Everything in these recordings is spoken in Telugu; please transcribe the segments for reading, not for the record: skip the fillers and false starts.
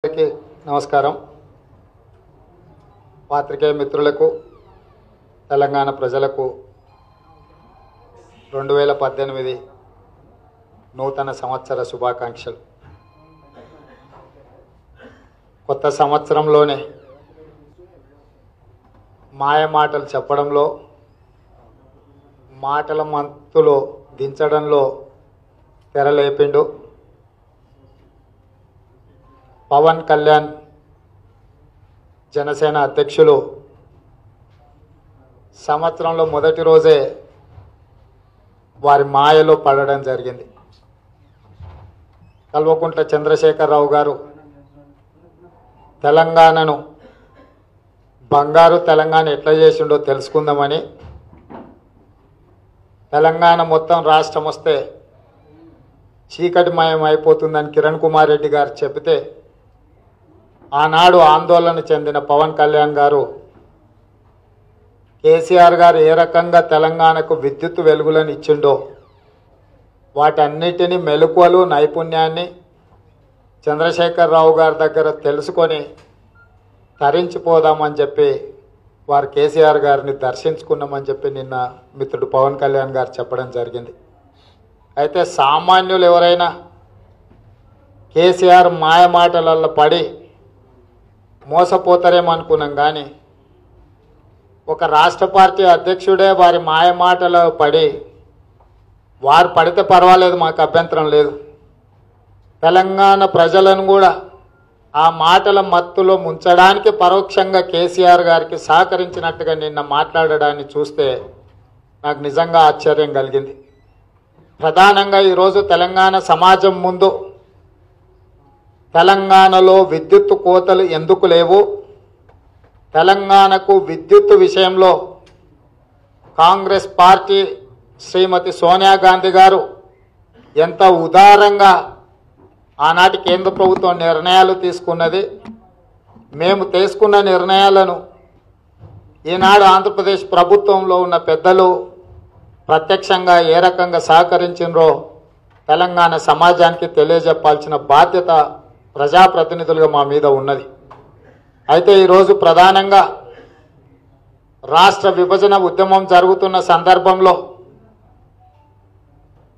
అందరికీ నమస్కారం. పాత్రికేయ మిత్రులకు, తెలంగాణ ప్రజలకు 2018 నూతన సంవత్సర శుభాకాంక్షలు. కొత్త సంవత్సరంలోనే మాయమాటలు చెప్పడంలో, మాటల మంతులో దించడంలో తెరలేపిండు పవన్ కళ్యాణ్. జనసేన అధ్యక్షులు సంవత్సరంలో మొదటి రోజే వారి మాయలో పడడం జరిగింది. కల్వకుంట్ల చంద్రశేఖరరావు గారు తెలంగాణను బంగారు తెలంగాణ ఎట్లా చేసిండో తెలుసుకుందామని, తెలంగాణ మొత్తం రాష్ట్రం వస్తే చీకటిమయం అయిపోతుందని కిరణ్ కుమార్ రెడ్డి గారు చెబితే, ఆనాడు ఆందోళన చెందిన పవన్ కళ్యాణ్ గారు కేసీఆర్ గారు ఏ రకంగా తెలంగాణకు విద్యుత్ వెలుగులను ఇచ్చిండో వాటన్నిటినీ మెలకువలు, నైపుణ్యాన్ని చంద్రశేఖరరావు గారి దగ్గర తెలుసుకొని తరించిపోదామని చెప్పి వారు కేసీఆర్ గారిని దర్శించుకున్నామని చెప్పి నిన్న మిత్రుడు పవన్ కళ్యాణ్ గారు చెప్పడం జరిగింది. అయితే సామాన్యులు ఎవరైనా కేసీఆర్ మాయమాటలలో పడి మోసపోతారేమో అనుకున్నాం, కానీ ఒక రాష్ట్ర పార్టీ అధ్యక్షుడే వారి మాయమాటలో పడి, వారు పడితే పర్వాలేదు, మాకు అభ్యంతరం లేదు, తెలంగాణ ప్రజలను కూడా ఆ మాటల మత్తులో ముంచడానికి పరోక్షంగా కేసీఆర్ గారికి సహకరించినట్టుగా నిన్న మాట్లాడడాన్ని చూస్తే నాకు నిజంగా ఆశ్చర్యం కలిగింది. ప్రధానంగా ఈరోజు తెలంగాణ సమాజం ముందు తెలంగాణలో విద్యుత్ కోతలు ఎందుకు లేవు, తెలంగాణకు విద్యుత్ విషయంలో కాంగ్రెస్ పార్టీ శ్రీమతి సోనియా గాంధీ గారు ఎంత ఉదారంగా ఆనాటి కేంద్ర ప్రభుత్వం నిర్ణయాలు తీసుకున్నది, మేము తీసుకున్న నిర్ణయాలను ఈనాడు ఆంధ్రప్రదేశ్ ప్రభుత్వంలో ఉన్న పెద్దలు ప్రత్యక్షంగా ఏ రకంగా సహకరించినరో తెలంగాణ సమాజానికి తెలియజెప్పాల్సిన బాధ్యత ప్రజాప్రతినిధులుగా మా మీద ఉన్నది. అయితే ఈరోజు ప్రధానంగా రాష్ట్ర విభజన ఉద్యమం జరుగుతున్న సందర్భంలో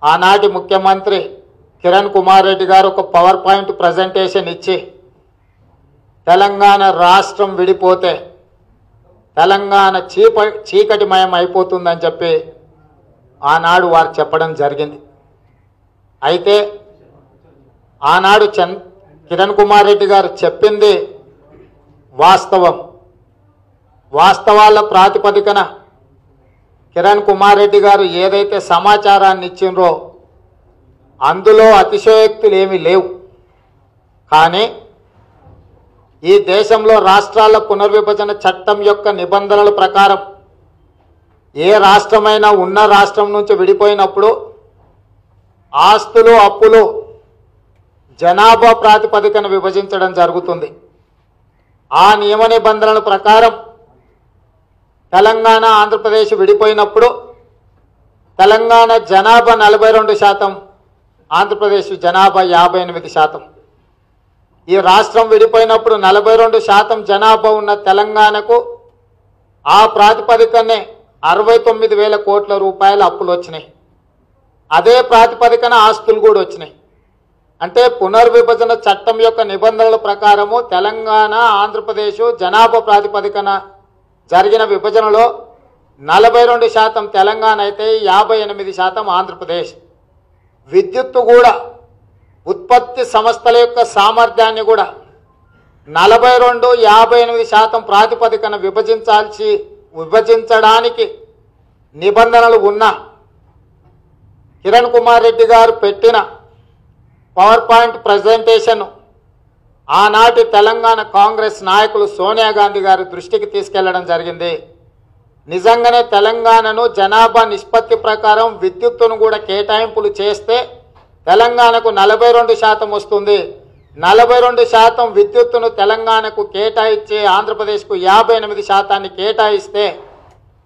ఆనాటి ముఖ్యమంత్రి కిరణ్ కుమార్ రెడ్డి గారు ఒక పవర్ పాయింట్ ప్రజెంటేషన్ ఇచ్చి, తెలంగాణ రాష్ట్రం విడిపోతే తెలంగాణ చీకటిమయం అయిపోతుందని చెప్పి ఆనాడు వారు చెప్పడం జరిగింది. అయితే ఆనాడు కిరణ్ కుమార్ రెడ్డి గారు చెప్పింది వాస్తవం. వాస్తవాల ప్రాతిపదికన కిరణ్ కుమార్ రెడ్డి గారు ఏదైతే సమాచారాన్ని ఇచ్చిండ్రో అందులో అతిశయోక్తులు ఏమీ లేవు. కానీ ఈ దేశంలో రాష్ట్రాల పునర్విభజన చట్టం యొక్క నిబంధనల ప్రకారం ఏ రాష్ట్రమైనా ఉన్న రాష్ట్రం నుంచి విడిపోయినప్పుడు ఆస్తులు, అప్పులు జనాభా ప్రాతిపదికన విభజించడం జరుగుతుంది. ఆ నియమ నిబంధనల ప్రకారం తెలంగాణ, ఆంధ్రప్రదేశ్ విడిపోయినప్పుడు తెలంగాణ జనాభా 42%, ఆంధ్రప్రదేశ్ జనాభా 58%. ఈ రాష్ట్రం విడిపోయినప్పుడు 42% జనాభా ఉన్న తెలంగాణకు ఆ ప్రాతిపదికనే 69,000 కోట్ల రూపాయల అప్పులు వచ్చినాయి. అదే ప్రాతిపదికన ఆస్తులు కూడా వచ్చినాయి. అంటే పునర్విభజన చట్టం యొక్క నిబంధనల ప్రకారము తెలంగాణ, ఆంధ్రప్రదేశ్ జనాభా ప్రాతిపదికన జరిగిన విభజనలో 42% తెలంగాణ అయితే 58% ఆంధ్రప్రదేశ్. విద్యుత్తు కూడా ఉత్పత్తి సంస్థల యొక్క సామర్థ్యాన్ని కూడా 42, 58% ప్రాతిపదికన విభజించడానికి నిబంధనలు ఉన్న కిరణ్ కుమార్ రెడ్డి గారు పెట్టిన పవర్ పాయింట్ ప్రజెంటేషన్ ఆనాటి తెలంగాణ కాంగ్రెస్ నాయకులు సోనియా గాంధీ గారి దృష్టికి తీసుకెళ్లడం జరిగింది. నిజంగానే తెలంగాణను జనాభా నిష్పత్తి ప్రకారం విద్యుత్తును కూడా కేటాయింపులు చేస్తే తెలంగాణకు 42% వస్తుంది. 42% విద్యుత్తును తెలంగాణకు కేటాయించి ఆంధ్రప్రదేశ్కు 58% కేటాయిస్తే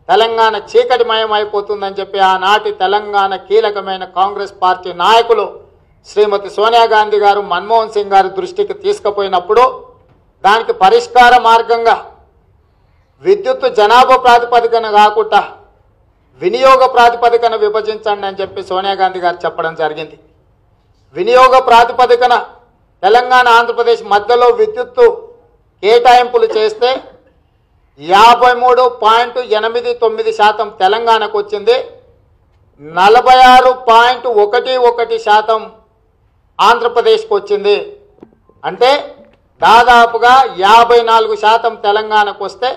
తెలంగాణ చీకటిమయం అయిపోతుందని చెప్పి ఆనాటి తెలంగాణ కీలకమైన కాంగ్రెస్ పార్టీ నాయకులు శ్రీమతి సోనియా గాంధీ గారు మన్మోహన్ సింగ్ గారి దృష్టికి తీసుకుపోయినప్పుడు దానికి పరిష్కార మార్గంగా విద్యుత్ జనాభా ప్రాతిపదికన కాకుండా వినియోగ ప్రాతిపదికన విభజించండి అని చెప్పి సోనియా గాంధీ గారు చెప్పడం జరిగింది. వినియోగ ప్రాతిపదికన తెలంగాణ ఆంధ్రప్రదేశ్ మధ్యలో విద్యుత్తు కేటాయింపులు చేస్తే 53.89% తెలంగాణకు వచ్చింది, 46.11% ఆంధ్రప్రదేశ్కి వచ్చింది. అంటే దాదాపుగా 54% తెలంగాణకు వస్తే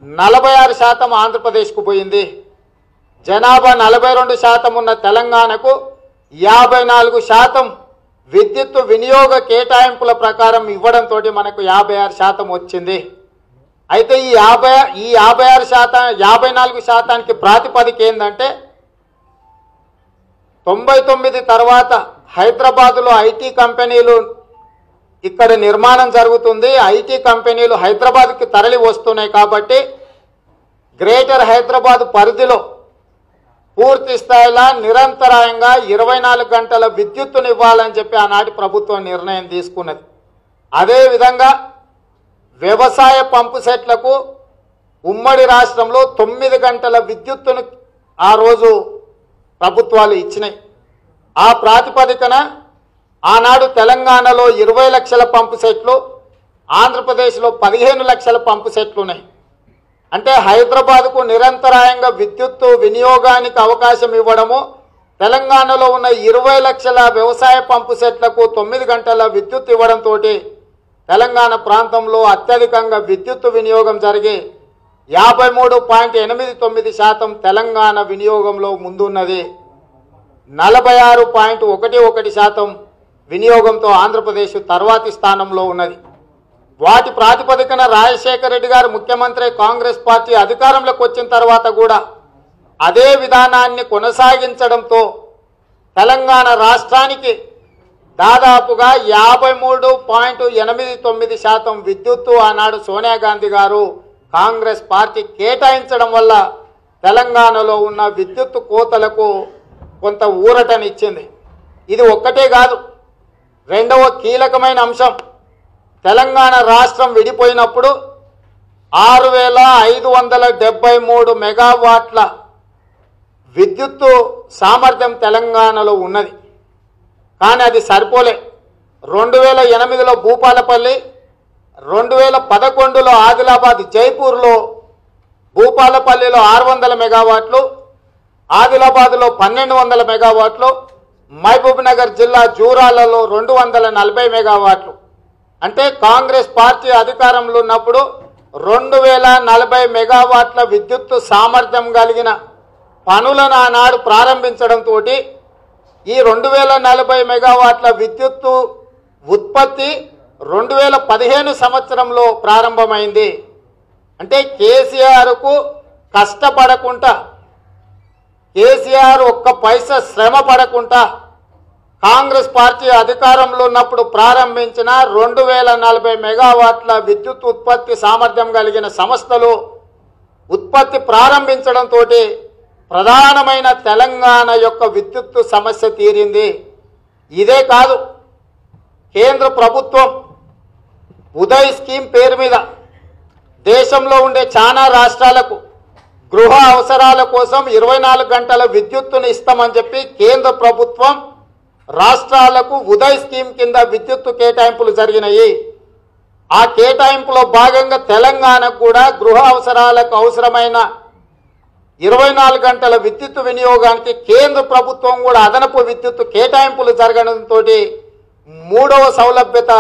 46% ఆంధ్రప్రదేశ్కు పోయింది. జనాభా 42% ఉన్న తెలంగాణకు 54% విద్యుత్ వినియోగ కేటాయింపుల ప్రకారం ఇవ్వడంతో మనకు 56% వచ్చింది. అయితే ఈ 54%కి ప్రాతిపదిక ఏంటంటే 99 తర్వాత హైదరాబాదులో ఐటీ కంపెనీలు ఇక్కడ నిర్మాణం జరుగుతుంది. ఐటీ కంపెనీలు హైదరాబాద్కి తరలి వస్తున్నాయి కాబట్టి గ్రేటర్ హైదరాబాద్ పరిధిలో పూర్తి స్థాయిలో నిరంతరాయంగా 24 గంటల విద్యుత్తును ఇవ్వాలని చెప్పి ఆనాటి ప్రభుత్వం నిర్ణయం తీసుకున్నది. అదేవిధంగా వ్యవసాయ పంపు సెట్లకు ఉమ్మడి రాష్ట్రంలో 9 గంటల విద్యుత్తును ఆ రోజు ప్రభుత్వాలు ఇచ్చినాయి. ఆ ప్రాతిపదికన ఆనాడు తెలంగాణలో 20 లక్షల పంపు సెట్లు, ఆంధ్రప్రదేశ్లో 15 లక్షల పంపు సెట్లు ఉన్నాయి. అంటే హైదరాబాద్కు నిరంతరాయంగా విద్యుత్తు వినియోగానికి అవకాశం ఇవ్వడము, తెలంగాణలో ఉన్న 20 లక్షల వ్యవసాయ పంపు సెట్లకు 9 గంటల విద్యుత్ ఇవ్వడంతో తెలంగాణ ప్రాంతంలో అత్యధికంగా విద్యుత్తు వినియోగం జరిగి 53.89% తెలంగాణ వినియోగంలో ముందున్నది. 46.11% వినియోగంతో ఆంధ్రప్రదేశ్ తర్వాతి స్థానంలో ఉన్నది. వాటి ప్రాతిపదికన రాజశేఖర రెడ్డి గారు ముఖ్యమంత్రి, కాంగ్రెస్ పార్టీ అధికారంలోకి వచ్చిన తర్వాత కూడా అదే విధానాన్ని కొనసాగించడంతో తెలంగాణ రాష్ట్రానికి దాదాపుగా 53.89% విద్యుత్తు ఆనాడు సోనియా గాంధీ గారు కాంగ్రెస్ పార్టీ కేటాయించడం వల్ల తెలంగాణలో ఉన్న విద్యుత్తు కోతలకు కొంత ఊరటనిచ్చింది. ఇది ఒక్కటే కాదు, రెండవ కీలకమైన అంశం, తెలంగాణ రాష్ట్రం విడిపోయినప్పుడు 6573 మెగావాట్ల విద్యుత్తు సామర్థ్యం తెలంగాణలో ఉన్నది. కానీ అది సరిపోలే. 2008లో భూపాలపల్లి, 2011లో ఆదిలాబాద్ జైపూర్లో భూపాలపల్లిలో 600 మెగావాట్లు, ఆదిలాబాద్లో 1200 మెగావాట్లు, మహబూబ్ నగర్ జిల్లా జూరాలలో 240 మెగావాట్లు. అంటే కాంగ్రెస్ పార్టీ అధికారంలో ఉన్నప్పుడు 2040 మెగావాట్ల విద్యుత్తు సామర్థ్యం కలిగిన పనులను ఆనాడు ప్రారంభించడంతో ఈ 2040 మెగావాట్ల విద్యుత్తు ఉత్పత్తి 2015 సంవత్సరంలో ప్రారంభమైంది. అంటే కేసీఆర్కు కష్టపడకుండా, కేసీఆర్ ఒక్క పైసా శ్రమ పడకుండా కాంగ్రెస్ పార్టీ అధికారంలో ఉన్నప్పుడు ప్రారంభించిన 2040 మెగావాట్ల విద్యుత్ ఉత్పత్తి సామర్థ్యం కలిగిన సంస్థలు ఉత్పత్తి ప్రారంభించడంతో ప్రధానమైన తెలంగాణ యొక్క విద్యుత్తు సమస్య తీరింది. ఇదే కాదు, కేంద్ర ప్రభుత్వం ఉదయ్ స్కీమ్ పేరు మీద దేశంలో ఉండే చాలా రాష్ట్రాలకు గృహ అవసరాల కోసం 24 గంటల విద్యుత్తును ఇస్తామని చెప్పి కేంద్ర ప్రభుత్వం రాష్ట్రాలకు ఉదయ్ స్కీమ్ కింద విద్యుత్తు కేటాయింపులు జరిగినాయి. ఆ కేటాయింపులో భాగంగా తెలంగాణకు కూడా గృహ అవసరాలకు అవసరమైన 24 గంటల విద్యుత్తు వినియోగానికి కేంద్ర ప్రభుత్వం కూడా అదనపు విద్యుత్తు కేటాయింపులు జరగడంతో 3వ సౌలభ్యత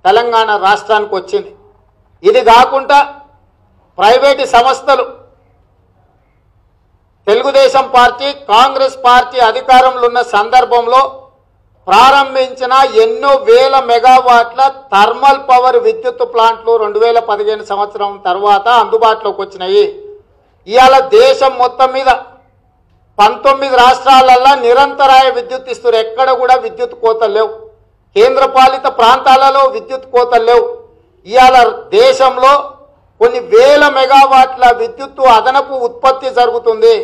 తెలంగాణ రాష్ట్రానికి వచ్చింది. ఇది కాకుండా ప్రైవేటు సంస్థలు తెలుగుదేశం పార్టీ, కాంగ్రెస్ పార్టీ అధికారంలో ఉన్న సందర్భంలో ప్రారంభించిన ఎన్నో వేల మెగావాట్ల థర్మల్ పవర్ విద్యుత్ ప్లాంట్లు 2015 సంవత్సరం తర్వాత అందుబాటులోకి వచ్చినాయి. ఇవాళ దేశం మొత్తం మీద 19 రాష్ట్రాలలో నిరంతరాయ విద్యుత్ ఇస్తారు. ఎక్కడ కూడా విద్యుత్ కోతలు లేవు. కేంద్రపాలిత ప్రాంతాలలో విద్యుత్ కోతలు లేవు. ఇవాళ దేశంలో కొన్ని వేల మెగావాట్ల విద్యుత్తు అదనపు ఉత్పత్తి జరుగుతుంది.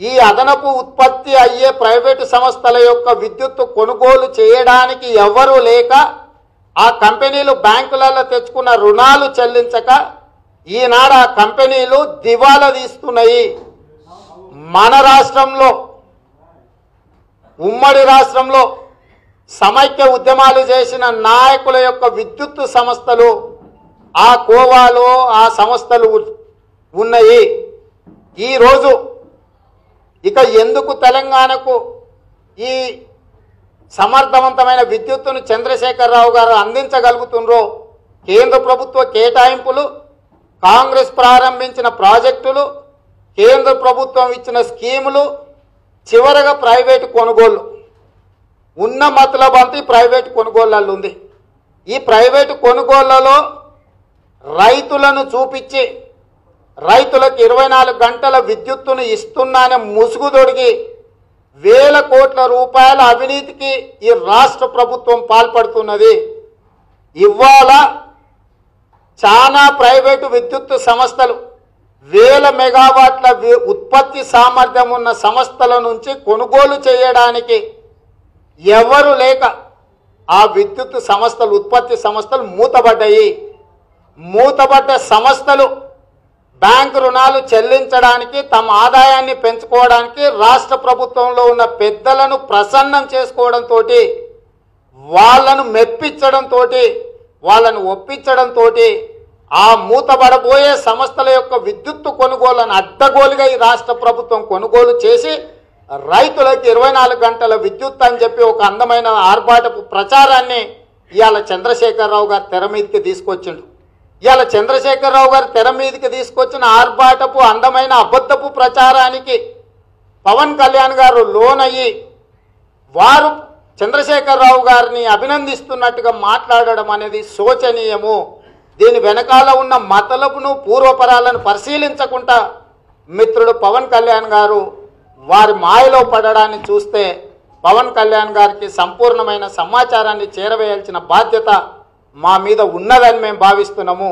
ఈ అదనపు ఉత్పత్తి అయ్యే ప్రైవేటు సంస్థల యొక్క విద్యుత్తు కొనుగోలు చేయడానికి ఎవరూ లేక ఆ కంపెనీలు బ్యాంకులలో తెచ్చుకున్న రుణాలు చెల్లించక ఈనాడు ఆ కంపెనీలు దివాలా తీస్తున్నాయి. మన రాష్ట్రంలో, ఉమ్మడి రాష్ట్రంలో సమైక్య ఉద్యమాలు చేసిన నాయకుల యొక్క విద్యుత్తు సంస్థలు ఆ కోవాలో ఆ సంస్థలు ఉన్నాయి. ఈరోజు ఇక ఎందుకు తెలంగాణకు ఈ సమర్థవంతమైన విద్యుత్తును చంద్రశేఖరరావు గారు అందించగలుగుతుండ్రో కేంద్ర ప్రభుత్వ కేటాయింపులు, కాంగ్రెస్ ప్రారంభించిన ప్రాజెక్టులు, కేంద్ర ప్రభుత్వం ఇచ్చిన స్కీములు, చివరగా ప్రైవేటు కొనుగోళ్ళు ఉన్న మతలబంతి ప్రైవేటు కొనుగోళ్ళల్లో ఉంది. ఈ ప్రైవేటు కొనుగోళ్లలో రైతులను చూపించి రైతులకు 24 గంటల విద్యుత్తును ఇస్తున్నానే ముసుగు తొడిగి వేల కోట్ల రూపాయల అవినీతికి ఈ రాష్ట్ర ప్రభుత్వం పాల్పడుతున్నది. ఇవాళ చాలా ప్రైవేటు విద్యుత్తు సంస్థలు వేల మెగావాట్ల ఉత్పత్తి సామర్థ్యం ఉన్న సంస్థల నుంచి కొనుగోలు చేయడానికి ఎవరు లేక ఆ విద్యుత్తు సంస్థలు, ఉత్పత్తి సంస్థలు మూతబడ్డాయి. మూతబడ్డ సంస్థలు బ్యాంకు రుణాలు చెల్లించడానికి, తమ ఆదాయాన్ని పెంచుకోవడానికి రాష్ట్ర ప్రభుత్వంలో ఉన్న పెద్దలను ప్రసన్నం చేసుకోవడంతో, వాళ్ళను మెప్పించడంతో, వాళ్ళను ఒప్పించడంతో ఆ మూతబడబోయే సంస్థల యొక్క విద్యుత్తు కొనుగోలను అడ్డగోలుగా ఈ రాష్ట్ర ప్రభుత్వం కొనుగోలు చేసి రైతులకు 24 గంటల విద్యుత్ అని చెప్పి ఒక అందమైన ఆర్భాటపు ప్రచారాన్ని ఇవాళ చంద్రశేఖరరావు గారు తెర మీదకి తీసుకొచ్చిండు. ఇవాళ చంద్రశేఖరరావు గారు తెర మీదకి తీసుకొచ్చిన ఆర్భాటపు అందమైన అబద్ధపు ప్రచారానికి పవన్ కళ్యాణ్ గారు లోనయ్యి వారు చంద్రశేఖరరావు గారిని అభినందిస్తున్నట్టుగా మాట్లాడడం అనేది శోచనీయము. దీని వెనకాల ఉన్న మతలబును, పూర్వపరాలను పరిశీలించకుండా మిత్రుడు పవన్ కళ్యాణ్ గారు వారి మాయలో పడడాన్ని చూస్తే పవన్ కళ్యాణ్ గారికి సంపూర్ణమైన సమాచారాన్ని చేరవేయాల్సిన బాధ్యత మా మీద ఉన్నదని మేము భావిస్తున్నాము.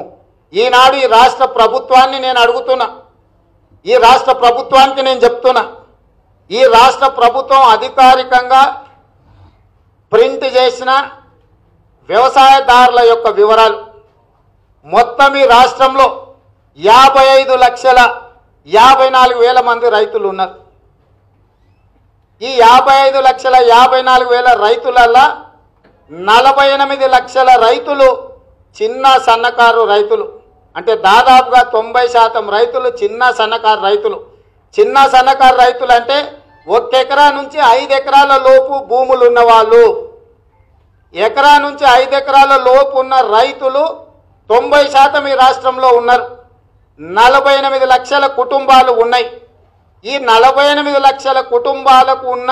ఈనాడు ఈ రాష్ట్ర ప్రభుత్వాన్ని నేను అడుగుతున్నా, ఈ రాష్ట్ర ప్రభుత్వానికి నేను చెప్తున్నా, ఈ రాష్ట్ర ప్రభుత్వం అధికారికంగా ప్రింట్ చేసిన వ్యవసాయదారుల యొక్క వివరాలు మొత్తం ఈ రాష్ట్రంలో 55,54,000 మంది రైతులు ఉన్నారు. ఈ 55,54,000 రైతులల్లా 48 లక్షల రైతులు చిన్న సన్నకారు రైతులు. అంటే దాదాపుగా 90% రైతులు చిన్న సన్నకారు రైతులు. చిన్న సన్నకారు రైతులు అంటే 1 ఎకరా నుంచి 5 ఎకరాల లోపు భూములు ఉన్నవాళ్ళు. ఎకరా నుంచి 5 ఎకరాల లోపు ఉన్న రైతులు 90% ఈ రాష్ట్రంలో ఉన్నారు. 48 లక్షల కుటుంబాలు ఉన్నాయి. ఈ 48 లక్షల కుటుంబాలకు ఉన్న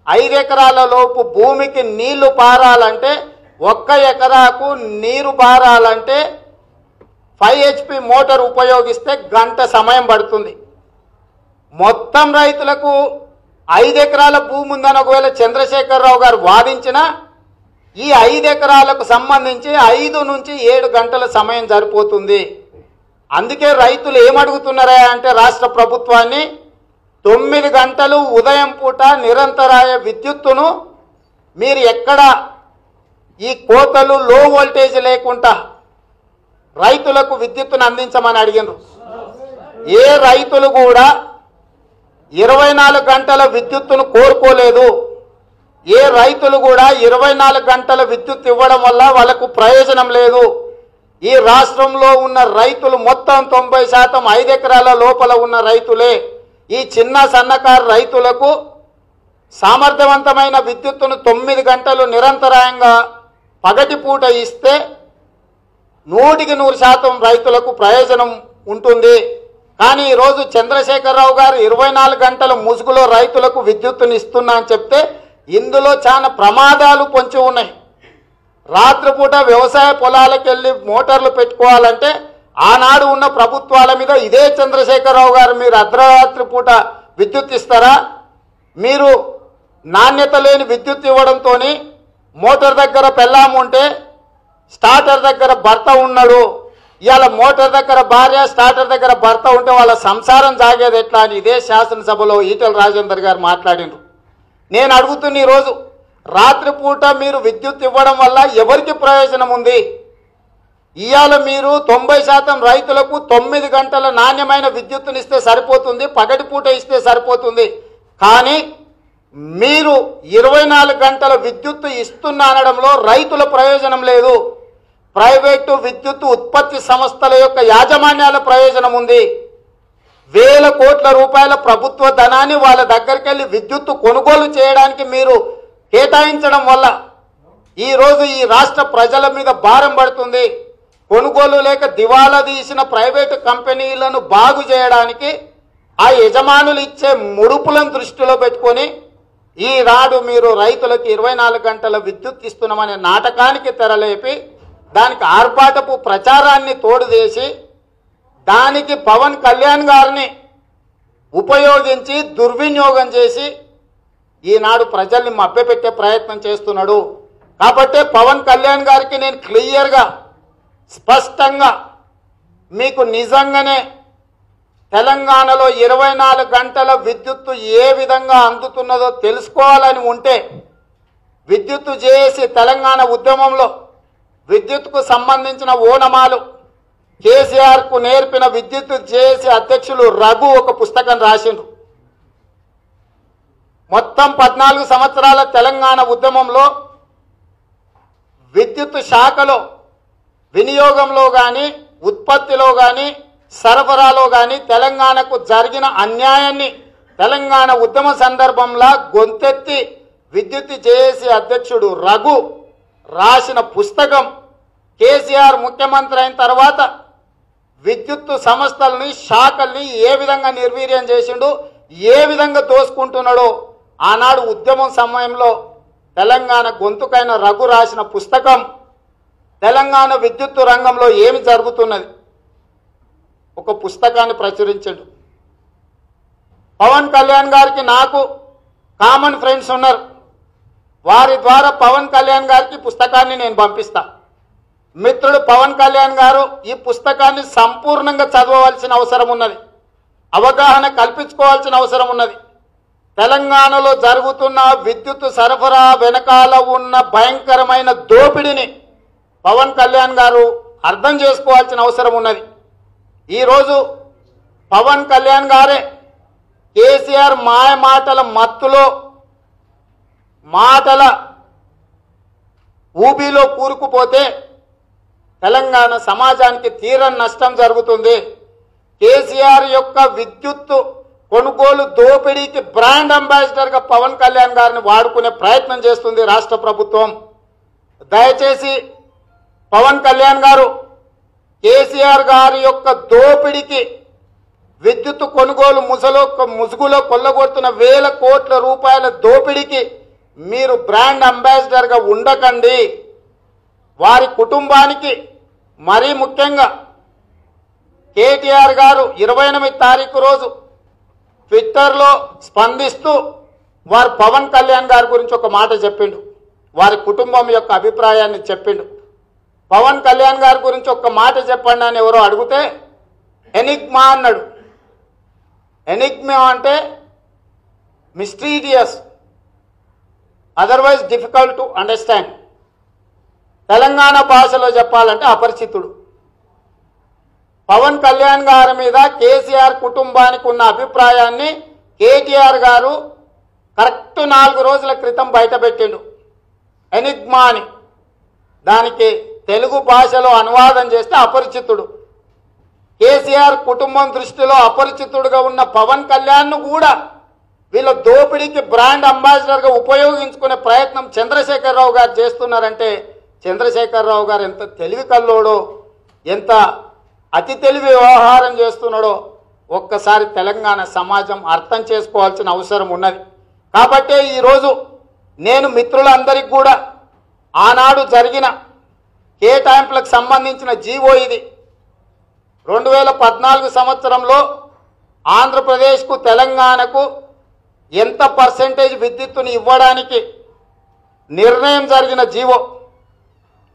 5 ఎకరాల లోపు భూమికి నీళ్లు పారాలంటే 1 ఎకరాకు నీరు పారాలంటే 5 HP మోటార్ ఉపయోగిస్తే గంట సమయం పడుతుంది. మొత్తం రైతులకు 5 ఎకరాల భూమి ఉందని ఒకవేళ చంద్రశేఖరరావు గారు వాదించినా ఈ 5 ఎకరాలకు సంబంధించి 5 నుంచి 7 గంటల సమయం సరిపోతుంది. అందుకే రైతులు ఏమడుగుతున్నారా అంటే రాష్ట్ర ప్రభుత్వాన్ని 9 గంటలు ఉదయం పూట నిరంతరాయ విద్యుత్తును మీరు ఎక్కడ ఈ కోతలు లో వోల్టేజ్ లేకుండా రైతులకు విద్యుత్తును అందించమని అడిగినారు. ఏ రైతులు కూడా 24 గంటల విద్యుత్తును కోరుకోలేదు. ఏ రైతులు కూడా 24 గంటల విద్యుత్ ఇవ్వడం వల్ల వాళ్ళకు ప్రయోజనం లేదు. ఈ రాష్ట్రంలో ఉన్న రైతులు మొత్తం 90% 5 ఎకరాల లోపల ఉన్న రైతులే. ఈ చిన్న సన్నకారు రైతులకు సామర్థ్యవంతమైన విద్యుత్తును 9 గంటలు నిరంతరాయంగా పగటిపూట ఇస్తే 100% రైతులకు ప్రయోజనం ఉంటుంది. కానీ ఈరోజు చంద్రశేఖరరావు గారు 24 గంటల ముసుగులో రైతులకు విద్యుత్తును ఇస్తున్నా అని చెప్తే ఇందులో చాలా ప్రమాదాలు పొంచి ఉన్నాయి. రాత్రిపూట వ్యవసాయ పొలాలకు వెళ్ళి మోటార్లు పెట్టుకోవాలంటే ఆనాడు ఉన్న ప్రభుత్వాల మీద ఇదే చంద్రశేఖరరావు గారు మీరు అర్ధరాత్రి పూట విద్యుత్ ఇస్తారా? మీరు నాణ్యత లేని విద్యుత్ ఇవ్వడంతో మోటార్ దగ్గర పెళ్ళాము ఉంటే స్టార్టర్ దగ్గర భర్త ఉన్నాడు, ఇవాళ మోటార్ దగ్గర భార్య, స్టార్టర్ దగ్గర భర్త ఉంటే వాళ్ళ సంసారం సాగేది ఎట్లా అని ఇదే శాసనసభలో ఈటెల రాజేందర్ గారు మాట్లాడిండ్రు. నేను అడుగుతున్న ఈరోజు రాత్రిపూట మీరు విద్యుత్ ఇవ్వడం వల్ల ఎవరికి ప్రయోజనం ఉంది? ఇవాళ మీరు 90% రైతులకు 9 గంటల నాణ్యమైన విద్యుత్తునిస్తే సరిపోతుంది, పగటిపూట ఇస్తే సరిపోతుంది. కానీ మీరు 24 గంటల విద్యుత్తు ఇస్తున్నా అనడంలో రైతుల ప్రయోజనం లేదు. ప్రైవేటు విద్యుత్ ఉత్పత్తి సంస్థల యొక్క యాజమాన్యాల ప్రయోజనం ఉంది. వేల కోట్ల రూపాయల ప్రభుత్వ ధనాన్ని వాళ్ళ దగ్గరికి వెళ్ళి విద్యుత్తు కొనుగోలు చేయడానికి మీరు కేటాయించడం వల్ల ఈరోజు ఈ రాష్ట్ర ప్రజల మీద భారం పడుతుంది. కొనుగోలు లేక దివాలా తీసిన ప్రైవేటు కంపెనీలను బాగు చేయడానికి ఆ యజమానులు ఇచ్చే ముడుపులను దృష్టిలో పెట్టుకొని ఈనాడు మీరు రైతులకు 24 గంటల విద్యుత్ ఇస్తున్నామనే నాటకానికి తెరలేపి దానికి ఆర్భాటపు ప్రచారాన్ని తోడుదేసి దానికి పవన్ కళ్యాణ్ గారిని ఉపయోగించి దుర్వినియోగం చేసి ఈనాడు ప్రజల్ని మభ్యపెట్టే ప్రయత్నం చేస్తున్నాడు. కాబట్టి పవన్ కళ్యాణ్ గారికి నేను క్లియర్గా స్పష్టంగా మీకు నిజంగానే తెలంగాణలో 24 గంటల విద్యుత్తు ఏ విధంగా అందుతున్నదో తెలుసుకోవాలని ఉంటే విద్యుత్తు చేసి తెలంగాణ ఉద్యమంలో విద్యుత్కు సంబంధించిన ఓనమాలు కేసీఆర్కు నేర్పిన విద్యుత్తు చేసి అధ్యక్షులు రఘు ఒక పుస్తకం రాసిండ్రు. మొత్తం 14 సంవత్సరాల తెలంగాణ ఉద్యమంలో విద్యుత్ శాఖలో వినియోగంలో కానీ ఉత్పత్తిలో కానీ సరఫరాలో కానీ తెలంగాణకు జరిగిన అన్యాయాన్ని తెలంగాణ ఉద్యమ సందర్భంలో గొంతెత్తి విద్యుత్ చేసి అధ్యక్షుడు రఘు రాసిన పుస్తకం కేసీఆర్ ముఖ్యమంత్రి అయిన తర్వాత విద్యుత్ సంస్థలని శాఖల్ని ఏ విధంగా నిర్వీర్యం చేసిండు, ఏ విధంగా దోసుకుంటున్నాడో ఆనాడు ఉద్యమం సమయంలో తెలంగాణ గొంతుకైన రఘు రాసిన పుస్తకం తెలంగాణ విద్యుత్ రంగంలో ఏమి జరుగుతున్నది ఒక పుస్తకాన్ని ప్రచురించాడు. పవన్ కళ్యాణ్ గారికి నాకు కామన్ ఫ్రెండ్స్ ఉన్నారు. వారి ద్వారా పవన్ కళ్యాణ్ గారికి పుస్తకాన్ని నేను పంపిస్తా. మిత్రుడు పవన్ కళ్యాణ్ గారు ఈ పుస్తకాన్ని సంపూర్ణంగా చదవవలసిన అవసరం ఉన్నది, అవగాహన కల్పించుకోవాల్సిన అవసరం ఉన్నది. తెలంగాణలో జరుగుతున్న విద్యుత్ సరఫరా వెనకాల ఉన్న భయంకరమైన దోపిడీని పవన్ కళ్యాణ్ గారు అర్థం చేసుకోవాల్సిన అవసరం ఉన్నది. ఈరోజు పవన్ కళ్యాణ్ గారే కేసీఆర్ మాయ మాటల మత్తులో మాటల ఊబిలో కూరుకుపోతే తెలంగాణ సమాజానికి తీరని నష్టం జరుగుతుంది. కేసీఆర్ యొక్క విద్యుత్తు కొనుగోలు దోపిడీకి బ్రాండ్ అంబాసిడర్గా పవన్ కళ్యాణ్ గారిని వాడుకునే ప్రయత్నం చేస్తుంది రాష్ట్ర ప్రభుత్వం. దయచేసి పవన్ కళ్యాణ్ గారు కేసీఆర్ గారి యొక్క దోపిడీకి విద్యుత్ కొనుగోలు ముసుగులో కొల్లగొడుతున్న వేల కోట్ల రూపాయల దోపిడీకి మీరు బ్రాండ్ అంబాసిడర్గా ఉండకండి. వారి కుటుంబానికి మరీ ముఖ్యంగా కేటీఆర్ గారు 28 తారీఖు రోజు ట్విట్టర్లో స్పందిస్తూ వారు పవన్ కళ్యాణ్ గారి గురించి ఒక మాట చెప్పిండు, వారి కుటుంబం యొక్క అభిప్రాయాన్ని చెప్పిండు. పవన్ కళ్యాణ్ గారి గురించి ఒక మాట చెప్పండి అని ఎవరో అడిగితే ఎనిగ్మా అన్నాడు. ఎనిగ్మా అంటే mysterious, otherwise difficult to understand. Telangana భాషలో చెప్పాలంటే అపరిచితుడు. పవన్ కళ్యాణ్ గారి మీద కేసీఆర్ కుటుంబానికి ఉన్న అభిప్రాయాన్ని కేటీఆర్ గారు కరెక్ట్ 4 రోజుల క్రితం బయటపెట్టిండు. ఎనిగ్మా అని దానికి తెలుగు భాషలో అనువాదం చేస్తే అపరిచితుడు. కేసీఆర్ కుటుంబం దృష్టిలో అపరిచితుడుగా ఉన్న పవన్ కళ్యాణ్ను కూడా వీళ్ళ దోపిడీకి బ్రాండ్ అంబాసిడర్గా ఉపయోగించుకునే ప్రయత్నం చంద్రశేఖరరావు గారు చేస్తున్నారంటే చంద్రశేఖరరావు గారు ఎంత తెలివి కల్లోడో, ఎంత అతి తెలివి వ్యవహారం చేస్తున్నాడో ఒక్కసారి తెలంగాణ సమాజం అర్థం చేసుకోవాల్సిన అవసరం ఉన్నది. కాబట్టి ఈరోజు నేను మిత్రులందరికీ కూడా ఆనాడు జరిగిన కేటాయింపులకు సంబంధించిన జీవో ఇది 2014 సంవత్సరంలో ఆంధ్రప్రదేశ్కు తెలంగాణకు ఎంత పర్సెంటేజ్ విద్యుత్తుని ఇవ్వడానికి నిర్ణయం జరిగిన జీవో.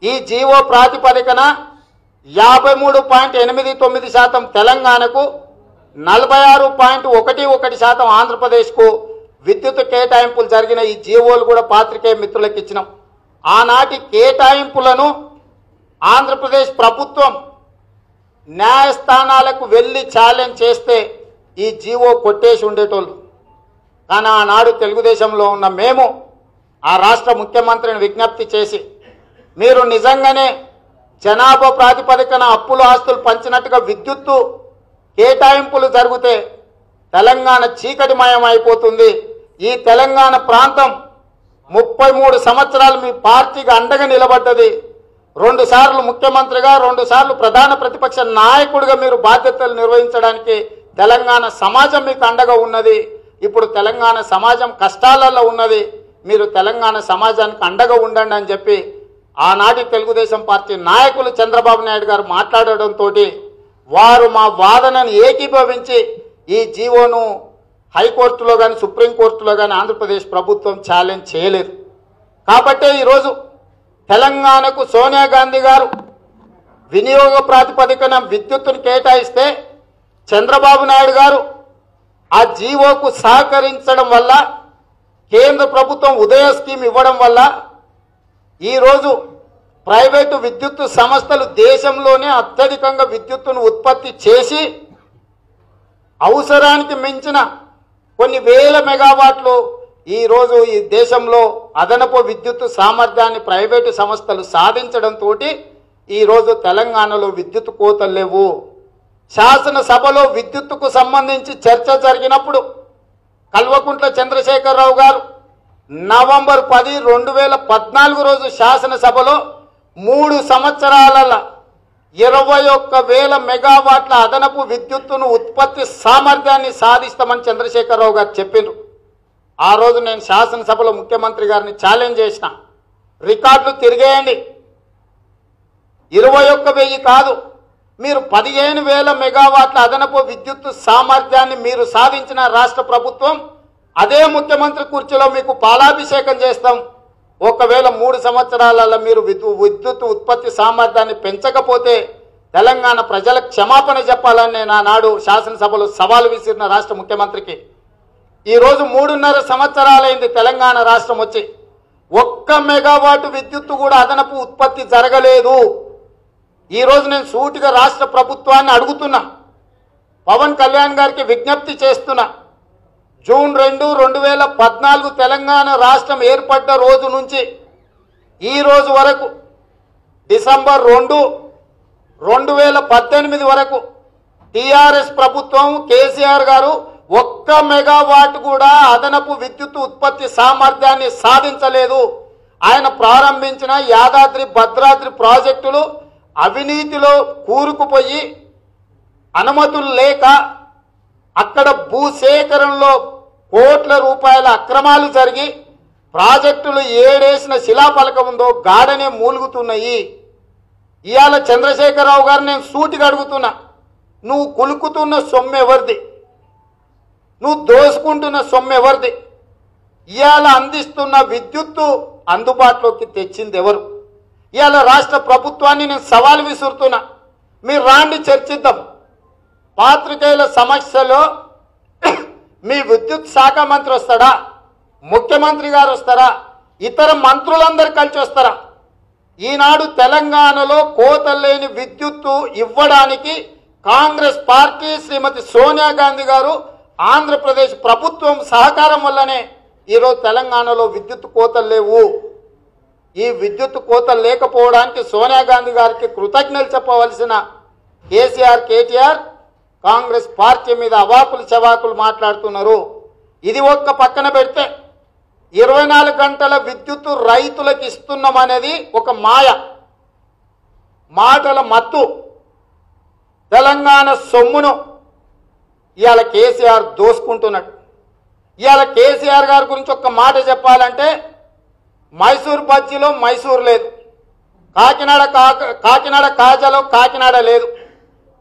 ఈ జీవో ప్రాతిపదికన 53.89% తెలంగాణకు, 46.11% ఆంధ్రప్రదేశ్కు విద్యుత్ కేటాయింపులు జరిగిన ఈ జీవోలు కూడా పాత్రికేయ మిత్రులకు ఇచ్చినాం. ఆనాటి కేటాయింపులను ఆంధ్రప్రదేశ్ ప్రభుత్వం న్యాయస్థానాలకు వెళ్ళి ఛాలెంజ్ చేస్తే ఈ జీవో కొట్టేసి ఉండేటోళ్ళు. కానీ ఆనాడు తెలుగుదేశంలో ఉన్న మేము ఆ రాష్ట్ర ముఖ్యమంత్రిని విజ్ఞప్తి చేసి, మీరు నిజంగానే జనాభా ప్రాతిపదికన అప్పులు ఆస్తులు పంచినట్టుగా విద్యుత్తు కేటాయింపులు జరిగితే తెలంగాణ చీకటిమయం అయిపోతుంది. ఈ తెలంగాణ ప్రాంతం 33 సంవత్సరాలు మీ పార్టీకి అండగా నిలబడ్డది. 2 సార్లు ముఖ్యమంత్రిగా, 2 సార్లు ప్రధాన ప్రతిపక్ష నాయకుడిగా మీరు బాధ్యతలు నిర్వహించడానికి తెలంగాణ సమాజం మీకు అండగా ఉన్నది. ఇప్పుడు తెలంగాణ సమాజం కష్టాలలో ఉన్నది. మీరు తెలంగాణ సమాజానికి అండగా ఉండండి అని చెప్పి ఆనాటి తెలుగుదేశం పార్టీ నాయకులు చంద్రబాబు నాయుడు గారు మాట్లాడడంతో వారు మా వాదనను ఏకీభవించి ఈ జీవోను హైకోర్టులో కానీ సుప్రీంకోర్టులో కానీ ఆంధ్రప్రదేశ్ ప్రభుత్వం ఛాలెంజ్ చేయలేదు. కాబట్టే ఈరోజు తెలంగాణకు సోనియా గాంధీ గారు వినియోగ ప్రాతిపదికన విద్యుత్తును కేటాయిస్తే చంద్రబాబు నాయుడు గారు ఆ జీవోకు సహకరించడం వల్ల, కేంద్ర ప్రభుత్వం ఉదయ స్కీమ్ ఇవ్వడం వల్ల ఈరోజు ప్రైవేటు విద్యుత్ సంస్థలు దేశంలోనే అత్యధికంగా విద్యుత్తును ఉత్పత్తి చేసి అవసరానికి మించిన కొన్ని వేల మెగావాట్లు ఈరోజు ఈ దేశంలో అదనపు విద్యుత్ సామర్థ్యాన్ని ప్రైవేటు సంస్థలు సాధించడంతో ఈరోజు తెలంగాణలో విద్యుత్ కోతలు లేవు. శాసనసభలో విద్యుత్తుకు సంబంధించి చర్చ జరిగినప్పుడు కల్వకుంట్ల చంద్రశేఖరరావు గారు నవంబర్ 10, 2014 రోజు శాసనసభలో 3 సంవత్సరాలలో 21,000 మెగావాట్ల అదనపు విద్యుత్తును ఉత్పత్తి సామర్థ్యాన్ని సాధిస్తామని చంద్రశేఖరరావు గారు చెప్పిండ్రు. ఆ రోజు నేను శాసనసభలో ముఖ్యమంత్రి గారిని ఛాలెంజ్ చేసిన, రికార్డులు తిరిగేయండి, 21,000 కాదు, మీరు 15,000 మెగావాట్ల అదనపు విద్యుత్ సామర్థ్యాన్ని మీరు సాధించిన రాష్ట్ర ప్రభుత్వం అదే ముఖ్యమంత్రి కుర్చీలో మీకు పాలాభిషేకం చేస్తాం. ఒకవేళ 3 సంవత్సరాలలో మీరు విద్యుత్ ఉత్పత్తి సామర్థ్యాన్ని పెంచకపోతే తెలంగాణ ప్రజలకు క్షమాపణ చెప్పాలని నేను ఆనాడు శాసనసభలో సవాలు విసిరిన రాష్ట్ర ముఖ్యమంత్రికి. ఈరోజు 3.5 సంవత్సరాలైంది తెలంగాణ రాష్ట్రం వచ్చి, 1 మెగావాటు విద్యుత్తు కూడా అదనపు ఉత్పత్తి జరగలేదు. ఈరోజు నేను సూటిగా రాష్ట్ర ప్రభుత్వాన్ని అడుగుతున్నా, పవన్ కళ్యాణ్ గారికి విజ్ఞప్తి చేస్తున్నా, జూన్ 2, 2014 తెలంగాణ రాష్ట్రం ఏర్పడ్డ రోజు నుంచి ఈ రోజు వరకు డిసెంబర్ 2, 2018 వరకు టీఆర్ఎస్ ప్రభుత్వం కేసీఆర్ గారు 1 మెగావాట్ కూడా అదనపు విద్యుత్ ఉత్పత్తి సామర్థ్యాన్ని సాధించలేదు. ఆయన ప్రారంభించిన యాదాద్రి భద్రాద్రి ప్రాజెక్టులు అవినీతిలో కూరుకుపోయి అనుమతులు లేక అక్కడ భూసేకరణలో కోట్ల రూపాయల అక్రమాలు జరిగి ప్రాజెక్టులు ఏడేసిన శిలాఫలకం ఉందో గాఢనే మూలుగుతున్నాయి. ఇవాళ చంద్రశేఖరరావు గారు నేను సూటిగా అడుగుతున్నా, నువ్వు కులుకుతున్న సొమ్ము ఎవరిది? నువ్వు దోసుకుంటున్న సొమ్ము ఎవరిది? ఇవాళ అందిస్తున్న విద్యుత్తు అందుబాటులోకి తెచ్చింది ఎవరు? ఇవాళ రాష్ట్ర ప్రభుత్వాన్ని నేను సవాల్ విసురుతున్నా, మీరు రాండి చర్చిద్దాం. పాత్రికేయుల సమస్యలో మీ విద్యుత్ శాఖ మంత్రి వస్తాడా, ముఖ్యమంత్రి గారు వస్తారా, ఇతర మంత్రులందరూ కలిసి వస్తారా? ఈనాడు తెలంగాణలో కోతలు లేని విద్యుత్తు ఇవ్వడానికి కాంగ్రెస్ పార్టీ శ్రీమతి సోనియా గాంధీ గారు ఆంధ్రప్రదేశ్ ప్రభుత్వం సహకారం వల్లనే ఈరోజు తెలంగాణలో విద్యుత్ కోతలు లేవు. ఈ విద్యుత్ కోతలు లేకపోవడానికి సోనియా గాంధీ గారికి కృతజ్ఞతలు చెప్పవలసిన కేసీఆర్, కేటీఆర్ కాంగ్రెస్ పార్టీ మీద అవాకులు చవాకులు మాట్లాడుతున్నారు. ఇది ఒక్క పక్కన పెడితే 24 గంటల విద్యుత్తు రైతులకు ఇస్తున్నామనేది ఒక మాటల మత్తు. తెలంగాణ సొమ్మును ఇవాళ కేసీఆర్ దోసుకుంటున్నాడు. ఇవాళ కేసీఆర్ గారి గురించి ఒక్క మాట చెప్పాలంటే, మైసూర్ బజ్జీలో మైసూర్ లేదు, కాకినాడ కాజాలో కాకినాడ లేదు,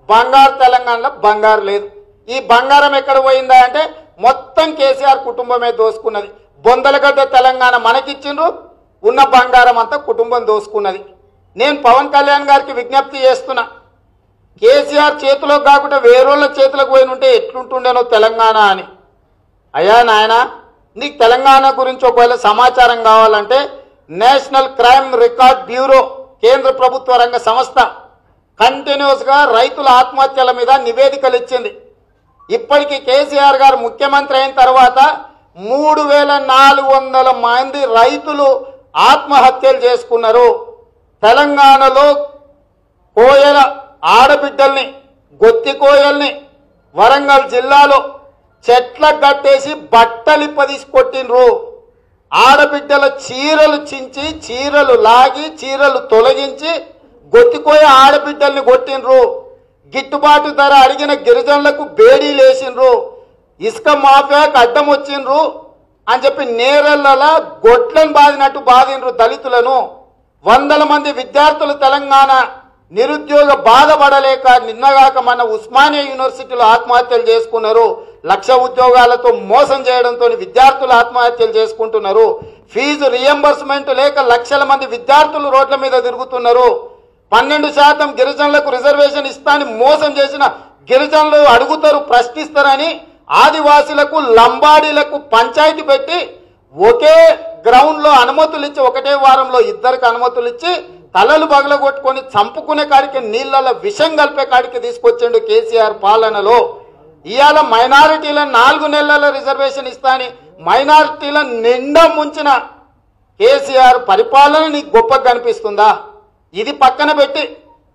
బంగారు తెలంగాణలో బంగారు లేదు. ఈ బంగారం ఎక్కడ పోయిందా అంటే మొత్తం కేసీఆర్ కుటుంబమే దోసుకున్నది. బొందలగడ్డ తెలంగాణ మనకిచ్చిండ్రు, ఉన్న బంగారం అంతా కుటుంబం దోసుకున్నది. నేను పవన్ కళ్యాణ్ గారికి విజ్ఞప్తి చేస్తున్నా, కేసీఆర్ చేతిలో కాకుండా వేరోళ్ళ చేతులకు పోయి ఉంటే ఎట్లుంటుండేనో తెలంగాణ అని. అయ్యా నాయన, నీకు తెలంగాణ గురించి ఒకవేళ సమాచారం కావాలంటే నేషనల్ క్రైమ్ రికార్డ్ బ్యూరో కేంద్ర ప్రభుత్వ రంగ సంస్థ కంటిన్యూస్గా రైతుల ఆత్మహత్యల మీద నివేదికలు ఇచ్చింది. ఇప్పటికీ కేసీఆర్ గారు ముఖ్యమంత్రి అయిన తర్వాత 3400 మంది రైతులు ఆత్మహత్యలు చేసుకున్నారు. తెలంగాణలో కోయల ఆడబిడ్డల్ని, గొత్తి కోయల్ని వరంగల్ జిల్లాలో చెట్లకు కట్టేసి బట్టలిప్ప తీసుకొట్టిండ్రు. ఆడబిడ్డల చీరలు చించి, చీరలు లాగి, చీరలు తొలగించి గొత్తికోయ ఆడబిడ్డల్ని కొట్టిండ్రు. గిట్టుబాటు ధర అడిగిన గిరిజనులకు బేడీలు వేసిండ్రు. ఇసుక మాఫియాకు అడ్డం వచ్చిండ్రు అని చెప్పి నేరెళ్ళలా గొడ్లను బాదినట్టు బాదిండ్రు దళితులను. 100 మంది విద్యార్థులు తెలంగాణ నిరుద్యోగ బాధపడలేక నిన్నగాక మన ఉస్మానియా యూనివర్సిటీలో ఆత్మహత్యలు చేసుకున్నారు. 1,00,000 ఉద్యోగాలతో మోసం చేయడంతో విద్యార్థులు ఆత్మహత్యలు చేసుకుంటున్నారు. ఫీజు రియంబర్స్మెంట్ లేక లక్షల మంది విద్యార్థులు రోడ్ల మీద తిరుగుతున్నారు. 12% గిరిజనులకు రిజర్వేషన్ ఇస్తానని మోసం చేసిన గిరిజనులు అడుగుతారు, ప్రశ్నిస్తారని ఆదివాసులకు, లంబాడీలకు పంచాయతీ పెట్టి ఒకే గ్రౌండ్లో అనుమతులు ఇచ్చి, ఒకటే వారంలో 2 అనుమతులు ఇచ్చి తలలు పగలగొట్టుకొని చంపుకునే కాడికి, నీళ్ళలో విషం కలిపే కాడికి తీసుకొచ్చిండు కేసీఆర్ పాలనలో. ఇవాళ మైనారిటీలను 4 నెలల రిజర్వేషన్ ఇస్తాని మైనారిటీలను నిండా ముంచిన కేసీఆర్ పరిపాలన నీకు గొప్పగా కనిపిస్తుందా? ఇది పక్కన పెట్టి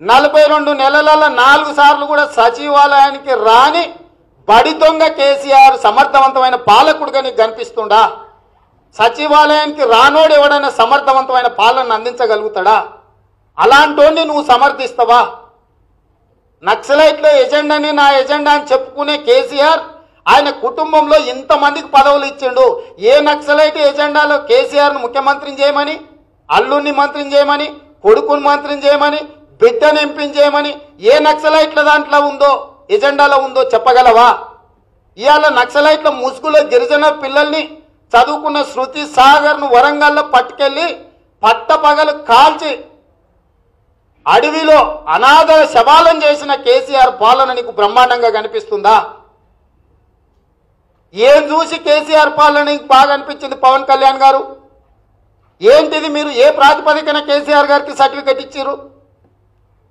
42 నెలలలో 4 సార్లు కూడా సచివాలయానికి రాని బడి దొంగ కేసీఆర్ సమర్థవంతమైన పాలకుడుగా నీకు కనిపిస్తుందా? సచివాలయానికి రానోడు ఎవడైనా సమర్థవంతమైన పాలన అందించగలుగుతాడా? అలాంటోని నువ్వు సమర్థిస్తావా? నక్సలైట్ల ఎజెండాని నా ఎజెండా అని చెప్పుకునే కేసీఆర్ ఆయన కుటుంబంలో ఇంతమందికి పదవులు ఇచ్చిండు. ఏ నక్సలైట్ ఎజెండాలో కేసీఆర్ను ముఖ్యమంత్రిని చేయమని, అల్లుడిని మంత్రిని చేయమని, కొడుకుని మంత్రిని చేయమని, బిడ్డను ఎంపీని చేయమని ఏ నక్సలైట్ల దాంట్లో ఉందో, ఎజెండాలో ఉందో చెప్పగలవా? ఇవాళ నక్సలైట్ల ముసుగులో గిరిజన పిల్లల్ని చదువుకున్న శృతి సాగర్ను వరంగల్లో పట్టుకెళ్ళి పట్టపగలు కాల్చి అడవిలో అనాథ శవాలను చేసిన కేసీఆర్ పాలన నీకు బ్రహ్మాండంగా కనిపిస్తుందా? ఏం చూసి కేసీఆర్ పాలన నీకు బాగా అనిపించింది పవన్ కళ్యాణ్ గారు? ఏంటిది? మీరు ఏ ప్రాతిపదికన కేసీఆర్ గారికి సర్టిఫికెట్ ఇచ్చారు?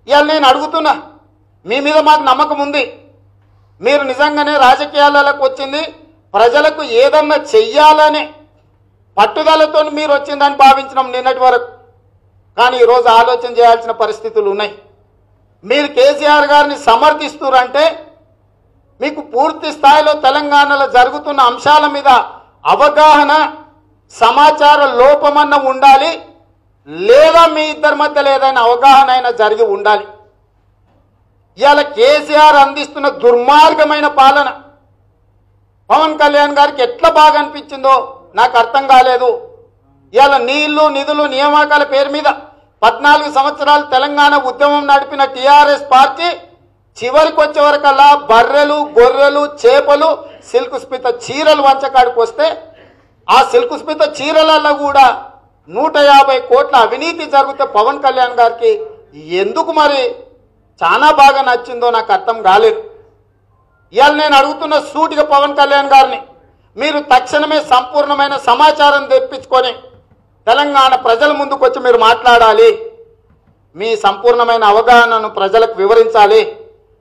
ఇవాళ నేను అడుగుతున్నా, మీ మీద మాకు నమ్మకం ఉంది. మీరు నిజంగానే రాజకీయాలకు వచ్చింది ప్రజలకు ఏదన్నా చెయ్యాలనే పట్టుదలతో మీరు వచ్చిందని భావించినాం నిన్నటి వరకు. కానీ ఈరోజు ఆలోచన చేయాల్సిన పరిస్థితులు ఉన్నాయి. మీరు కేసీఆర్ గారిని సమర్థిస్తున్నారంటే మీకు పూర్తి స్థాయిలో తెలంగాణలో జరుగుతున్న అంశాల మీద అవగాహన, సమాచార లోపమన్న ఉండాలి, లేదా మీ ఇద్దరి మధ్య ఏదైనా అవగాహన అయినా జరిగి ఉండాలి. ఇవాళ కేసీఆర్ అందిస్తున్న దుర్మార్గమైన పాలన పవన్ కళ్యాణ్ గారికి ఎట్లా బాగా అనిపించిందో నాకు అర్థం కాలేదు. ఇవాళ నీళ్లు, నిధులు, నియామకాల పేరు మీద 14 సంవత్సరాలు తెలంగాణ ఉద్యమం నడిపిన టీఆర్ఎస్ పార్టీ చివరికి వచ్చే వరకల్లా బర్రెలు, గొర్రెలు, చేపలు, సిల్క్ స్మిత చీరలు వంచకాడికి వస్తే ఆ సిల్క్ స్మిత చీరలలో కూడా 150 కోట్ల అవినీతి జరిగితే పవన్ కళ్యాణ్ గారికి ఎందుకు మరి చాలా బాగా నచ్చిందో నాకు అర్థం కాలేదు. ఇవాళ నేను అడుగుతున్న సూటిగా పవన్ కళ్యాణ్ గారిని, మీరు తక్షణమే సంపూర్ణమైన సమాచారం తెప్పించుకొని తెలంగాణ ప్రజల ముందుకు వచ్చి మీరు మాట్లాడాలి. మీ సంపూర్ణమైన అవగాహనను ప్రజలకు వివరించాలి.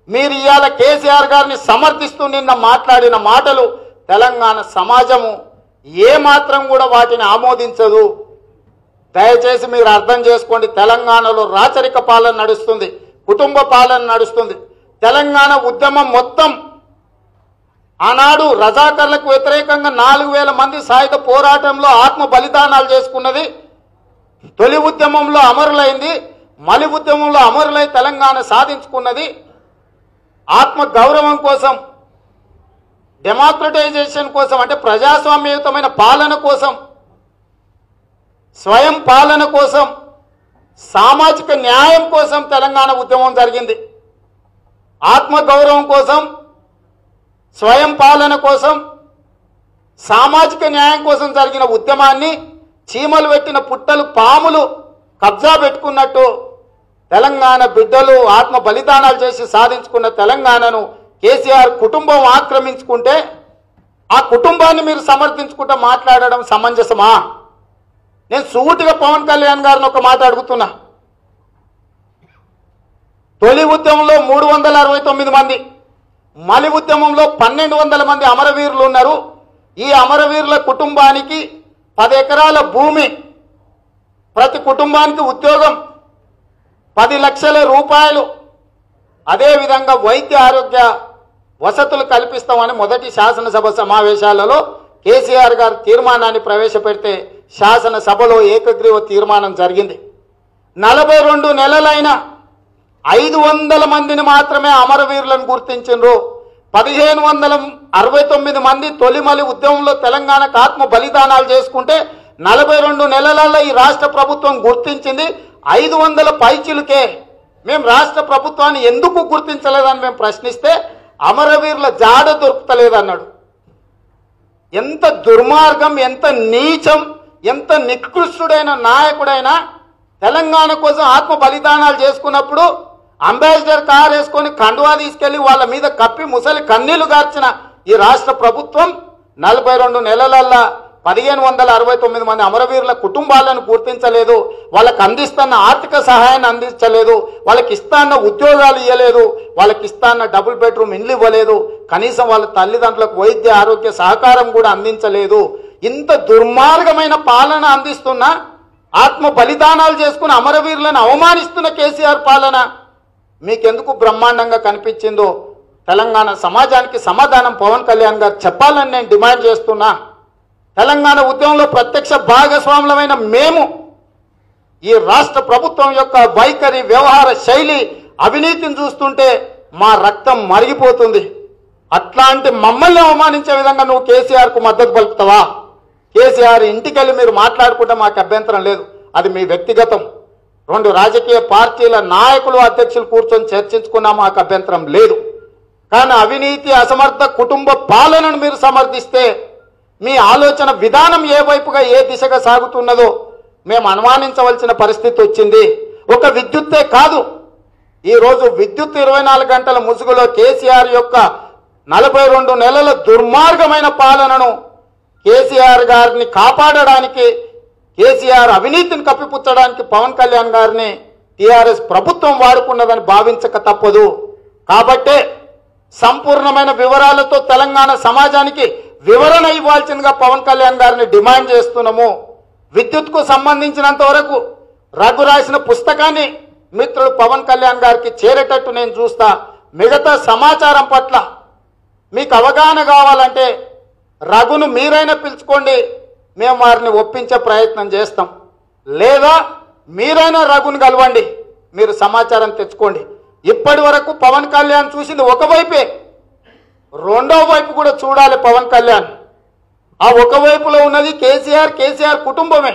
మీరు ఇవాళ కేసీఆర్ గారిని సమర్థిస్తూ నిన్న మాట్లాడిన మాటలు తెలంగాణ సమాజము ఏమాత్రం కూడా వాటిని ఆమోదించదు. దయచేసి మీరు అర్థం చేసుకోండి. తెలంగాణలో రాచరిక పాలన నడుస్తుంది, కుటుంబ పాలన నడుస్తుంది. తెలంగాణ ఉద్యమం మొత్తం ఆనాడు రజాకర్లకు వ్యతిరేకంగా 4000 మంది సాయుధ పోరాటంలో ఆత్మ బలిదానాలు చేసుకున్నది. తొలి ఉద్యమంలో అమరులైంది, మలి ఉద్యమంలో అమరులై తెలంగాణ సాధించుకున్నది. ఆత్మ గౌరవం కోసం, డెమోక్రటైజేషన్ కోసం, అంటే ప్రజాస్వామ్యయుతమైన పాలన కోసం, స్వయం పాలన కోసం, సామాజిక న్యాయం కోసం తెలంగాణ ఉద్యమం జరిగింది. ఆత్మ గౌరవం కోసం, స్వయం పాలన కోసం, సామాజిక న్యాయం కోసం జరిగిన ఉద్యమాన్ని చీమలు పెట్టిన పుట్టలు పాములు కబ్జా పెట్టుకున్నట్టు తెలంగాణ బిడ్డలు ఆత్మ బలిదానాలు చేసి సాధించుకున్న తెలంగాణను కేసీఆర్ కుటుంబం ఆక్రమించుకుంటే ఆ కుటుంబాన్ని మీరు సమర్థించుకుంటూ మాట్లాడడం సమంజసమా? నేను సూటిగా పవన్ కళ్యాణ్ గారిని ఒక మాట అడుగుతున్నా. తొలి ఉద్యమంలో 369 మంది, మలి ఉద్యమంలో 1200 మంది అమరవీరులు ఉన్నారు. ఈ అమరవీరుల కుటుంబానికి 10 ఎకరాల భూమి, ప్రతి కుటుంబానికి ఉద్యోగం, 10 లక్షల రూపాయలు, అదేవిధంగా వైద్య ఆరోగ్య వసతులు కల్పిస్తామని మొదటి శాసనసభ సమావేశాలలో కేసీఆర్ గారు తీర్మానాన్ని ప్రవేశపెడితే శాసనసభలో ఏకగ్రీవ తీర్మానం జరిగింది. 42 నెలలైన 500 మందిని మాత్రమే అమరవీరులను గుర్తించారు. 1569 మంది తొలిమలి ఉద్యమంలో తెలంగాణకు ఆత్మ బలిదానాలు చేసుకుంటే 42 నెలలలో ఈ రాష్ట్ర ప్రభుత్వం గుర్తించింది 500 పైచిలుకే. మేము రాష్ట్ర ప్రభుత్వాన్ని ఎందుకు గుర్తించలేదని మేము ప్రశ్నిస్తే అమరవీరుల జాడ దొరుకుతలేదన్నాడు. ఎంత దుర్మార్గం, ఎంత నీచం, ఎంత నికృష్టుడైన నాయకుడైనా తెలంగాణ కోసం ఆత్మ బలిదానాలు చేసుకున్నప్పుడు అంబాసిడర్ కార్ వేసుకొని కండువా తీసుకెళ్లి వాళ్ళ మీద కప్పి ముసలి కన్నీళ్లు గార్చిన ఈ రాష్ట్ర ప్రభుత్వం 42 నెలలల్లా 1569 మంది అమరవీరుల కుటుంబాలను గుర్తించలేదు. వాళ్ళకి అందిస్తున్న ఆర్థిక సహాయాన్ని అందించలేదు, వాళ్ళకి ఇస్తాన్న ఉద్యోగాలు ఇవ్వలేదు, వాళ్ళకి ఇస్తాన్న డబుల్ బెడ్రూమ్ ఇండ్లు ఇవ్వలేదు, కనీసం వాళ్ళ తల్లిదండ్రులకు వైద్య ఆరోగ్య సహకారం కూడా అందించలేదు. ఇంత దుర్మార్గమైన పాలన అందిస్తున్న, ఆత్మ బలిదానాలు చేసుకుని అమరవీరులను అవమానిస్తున్న కేసీఆర్ పాలన మీకెందుకు బ్రహ్మాండంగా కనిపించిందో తెలంగాణ సమాజానికి సమాధానం పవన్ కళ్యాణ్ గారు చెప్పాలని నేను డిమాండ్ చేస్తున్నా. తెలంగాణ ఉద్యమంలో ప్రత్యక్ష భాగస్వాములమైన మేము ఈ రాష్ట్ర ప్రభుత్వం యొక్క వైఖరి, వ్యవహార శైలి, అవినీతిని చూస్తుంటే మా రక్తం మరిగిపోతుంది. అట్లాంటి మమ్మల్ని అవమానించే విధంగా నువ్వు కేసీఆర్కు మద్దతు పలుకుతావా? కేసీఆర్ ఇంటికెళ్ళి మీరు మాట్లాడుకుంటే మాకు అభ్యంతరం లేదు, అది మీ వ్యక్తిగతం. 2 రాజకీయ పార్టీల నాయకులు, అధ్యక్షులు కూర్చొని చర్చించుకున్నా మాకు అభ్యంతరం లేదు. కానీ అవినీతి, అసమర్థ కుటుంబ పాలనను మీరు సమర్థిస్తే మీ ఆలోచన విధానం ఏ వైపుగా, ఏ దిశగా సాగుతున్నదో మేము అనుమానించవలసిన పరిస్థితి వచ్చింది. ఒక విద్యుత్తే కాదు, ఈరోజు విద్యుత్ 24 గంటల ముసుగులో కేసీఆర్ యొక్క 42 నెలల దుర్మార్గమైన పాలనను కేసీఆర్ గారిని కాపాడడానికి, కేసీఆర్ అవినీతిని కప్పిపుచ్చడానికి పవన్ కళ్యాణ్ గారిని టీఆర్ఎస్ ప్రభుత్వం వాడుకున్నదని భావించక తప్పదు. కాబట్టే సంపూర్ణమైన వివరాలతో తెలంగాణ సమాజానికి వివరణ ఇవ్వాల్సిందిగా పవన్ కళ్యాణ్ గారిని డిమాండ్ చేస్తున్నాము. విద్యుత్కు సంబంధించినంత వరకు రఘు రాసిన పుస్తకాన్ని మిత్రుడు పవన్ కళ్యాణ్ గారికి చేరేటట్టు నేను చూస్తా. మిగతా సమాచారం పట్ల మీకు అవగాహన కావాలంటే రఘును మీరైనా పిలుచుకోండి, మేము వారిని ఒప్పించే ప్రయత్నం చేస్తాం. లేదా మీరైనా రఘుని కలవండి, మీరు సమాచారం తెచ్చుకోండి. ఇప్పటి వరకు పవన్ కళ్యాణ్ చూసింది ఒకవైపే, రెండో వైపు కూడా చూడాలి పవన్ కళ్యాణ్. ఆ ఒకవైపులో ఉన్నది కేసీఆర్ కుటుంబమే.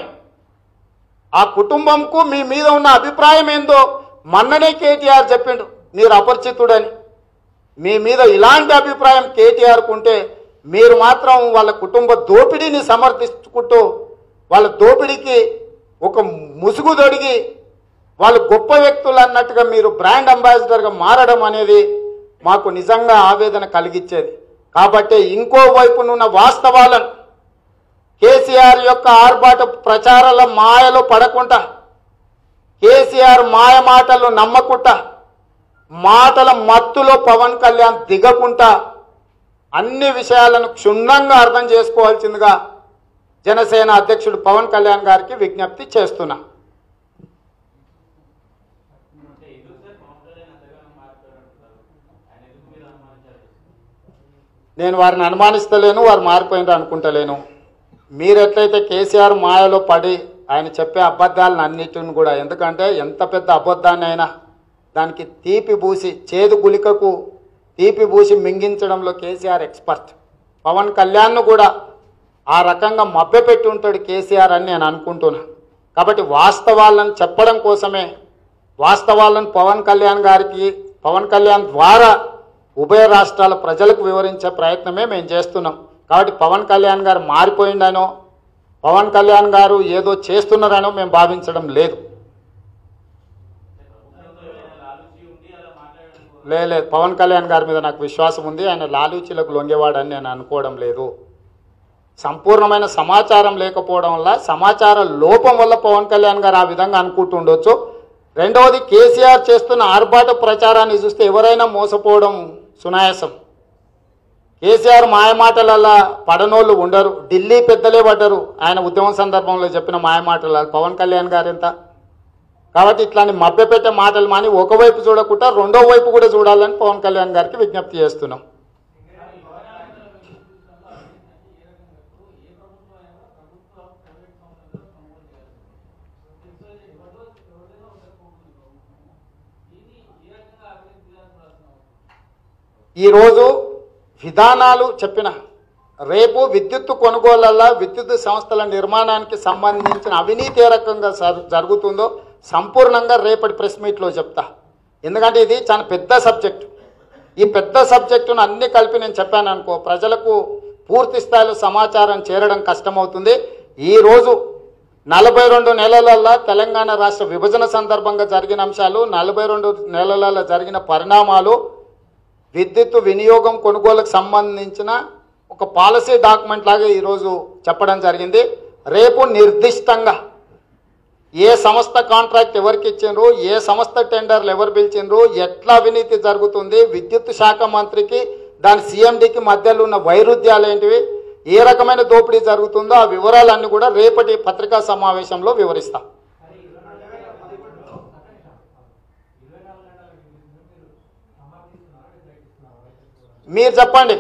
ఆ కుటుంబంకు మీ మీద ఉన్న అభిప్రాయం ఏందో మొన్ననే కేటీఆర్ చెప్పిండు, మీరు అపరిచితుడని. మీ మీద ఇలాంటి అభిప్రాయం కేటీఆర్కు ఉంటే మీరు మాత్రం వాళ్ళ కుటుంబ దోపిడీని సమర్థించుకుంటూ వాళ్ళ దోపిడీకి ఒక ముసుగు దొడిగి వాళ్ళు గొప్ప వ్యక్తులు అన్నట్టుగా మీరు బ్రాండ్ అంబాసిడర్గా మారడం అనేది మాకు నిజంగా ఆవేదన కలిగించేది. కాబట్టి ఇంకో వైపునున్న వాస్తవాలను, కేసీఆర్ యొక్క ఆర్భాట ప్రచారాల మాయలో పడకుండా, కేసీఆర్ మాయ మాటలు నమ్మకుండా, మాటల మత్తులో పవన్ కళ్యాణ్ దిగకుండా అన్ని విషయాలను క్షుణ్ణంగా అర్థం చేసుకోవాల్సిందిగా జనసేన అధ్యక్షుడు పవన్ కళ్యాణ్ గారికి విజ్ఞప్తి చేస్తున్నా. నేను వారిని అనుమానిస్తలేను, వారు మారిపోయినారు అనుకుంటలేను. మీరు ఎట్లయితే కేసీఆర్ మాయలో పడి ఆయన చెప్పే అబద్ధాలను అన్నిటిని కూడా, ఎందుకంటే ఎంత పెద్ద అబద్ధాన్ని అయినా దానికి తీపి పూసి, చేదు గులికకు తీపి పూసి మింగించడంలో కేసీఆర్ ఎక్స్పర్ట్. పవన్ కళ్యాణ్ను కూడా ఆ రకంగా మభ్యపెట్టి ఉంటాడు కేసీఆర్ అని నేను అనుకుంటున్నా. కాబట్టి వాస్తవాలను చెప్పడం కోసమే, వాస్తవాలను పవన్ కళ్యాణ్ ద్వారా ఉభయ రాష్ట్రాల ప్రజలకు వివరించే ప్రయత్నమే మేము చేస్తున్నాం. కాబట్టి పవన్ కళ్యాణ్ గారు మారిపోయిందనో, పవన్ కళ్యాణ్ గారు ఏదో చేస్తున్నారనో మేము భావించడం లేదు. లేదు, పవన్ కళ్యాణ్ గారి మీద నాకు విశ్వాసం ఉంది. ఆయన లాలూచీలకు లొంగేవాడని నేను అనుకోవడం లేదు. సంపూర్ణమైన సమాచారం లేకపోవడం వల్ల, సమాచార లోపం వల్ల పవన్ కళ్యాణ్ గారు ఆ విధంగా అనుకుంటుండొచ్చు. రెండవది, కేసీఆర్ చేస్తున్న ఆర్భాట ప్రచారాన్ని చూస్తే ఎవరైనా మోసపోవడం సునాయాసం. కేసీఆర్ మాయమాటలల్లా పడనోళ్ళు ఉండరు. ఢిల్లీ పెద్దలే పడ్డరు ఆయన ఉద్యమం సందర్భంలో చెప్పిన మాయమాటల. పవన్ కళ్యాణ్ గారు ఎంత? కాబట్టి ఇట్లాంటి మభ్యపెట్టే మాటలు మాని ఒకవైపు చూడకుండా రెండో వైపు కూడా చూడాలని పవన్ కళ్యాణ్ గారికి విజ్ఞప్తి చేస్తున్నాం. ఈరోజు విధానాలు చెప్పిన రేపు విద్యుత్ కొనుగోళ్లలో విద్యుత్ సంస్థల నిర్మాణానికి సంబంధించిన అవినీతి ఏ రకంగా జరుగుతుందో సంపూర్ణంగా రేపటి ప్రెస్ మీట్లో చెప్తా. ఎందుకంటే ఇది చాలా పెద్ద సబ్జెక్టు. ఈ పెద్ద సబ్జెక్టును అన్ని కలిపి నేను చెప్పాను అనుకో, ప్రజలకు పూర్తి స్థాయిలో సమాచారం చేరడం కష్టమవుతుంది. ఈరోజు 42 నెలలలో తెలంగాణ రాష్ట్ర విభజన సందర్భంగా జరిగిన అంశాలు, 42 నెలలలో జరిగిన పరిణామాలు, విద్యుత్ వినియోగం కొనుగోలుకు సంబంధించిన ఒక పాలసీ డాక్యుమెంట్ లాగా ఈరోజు చెప్పడం జరిగింది. రేపు నిర్దిష్టంగా ఏ సంస్థ కాంట్రాక్ట్ ఎవరికి ఇచ్చిండ్రు, ఏ సంస్థ టెండర్లు ఎవరు పిలిచిండ్రు, ఎట్లా అవినీతి జరుగుతుంది, విద్యుత్ శాఖ మంత్రికి దాని సీఎండీకి మధ్యలో ఉన్న వైరుధ్యాలు ఏంటివి, ఏ రకమైన దోపిడీ జరుగుతుందో ఆ వివరాలన్నీ కూడా రేపటి పత్రికా సమావేశంలో వివరిస్తాం. మీరు చెప్పండి.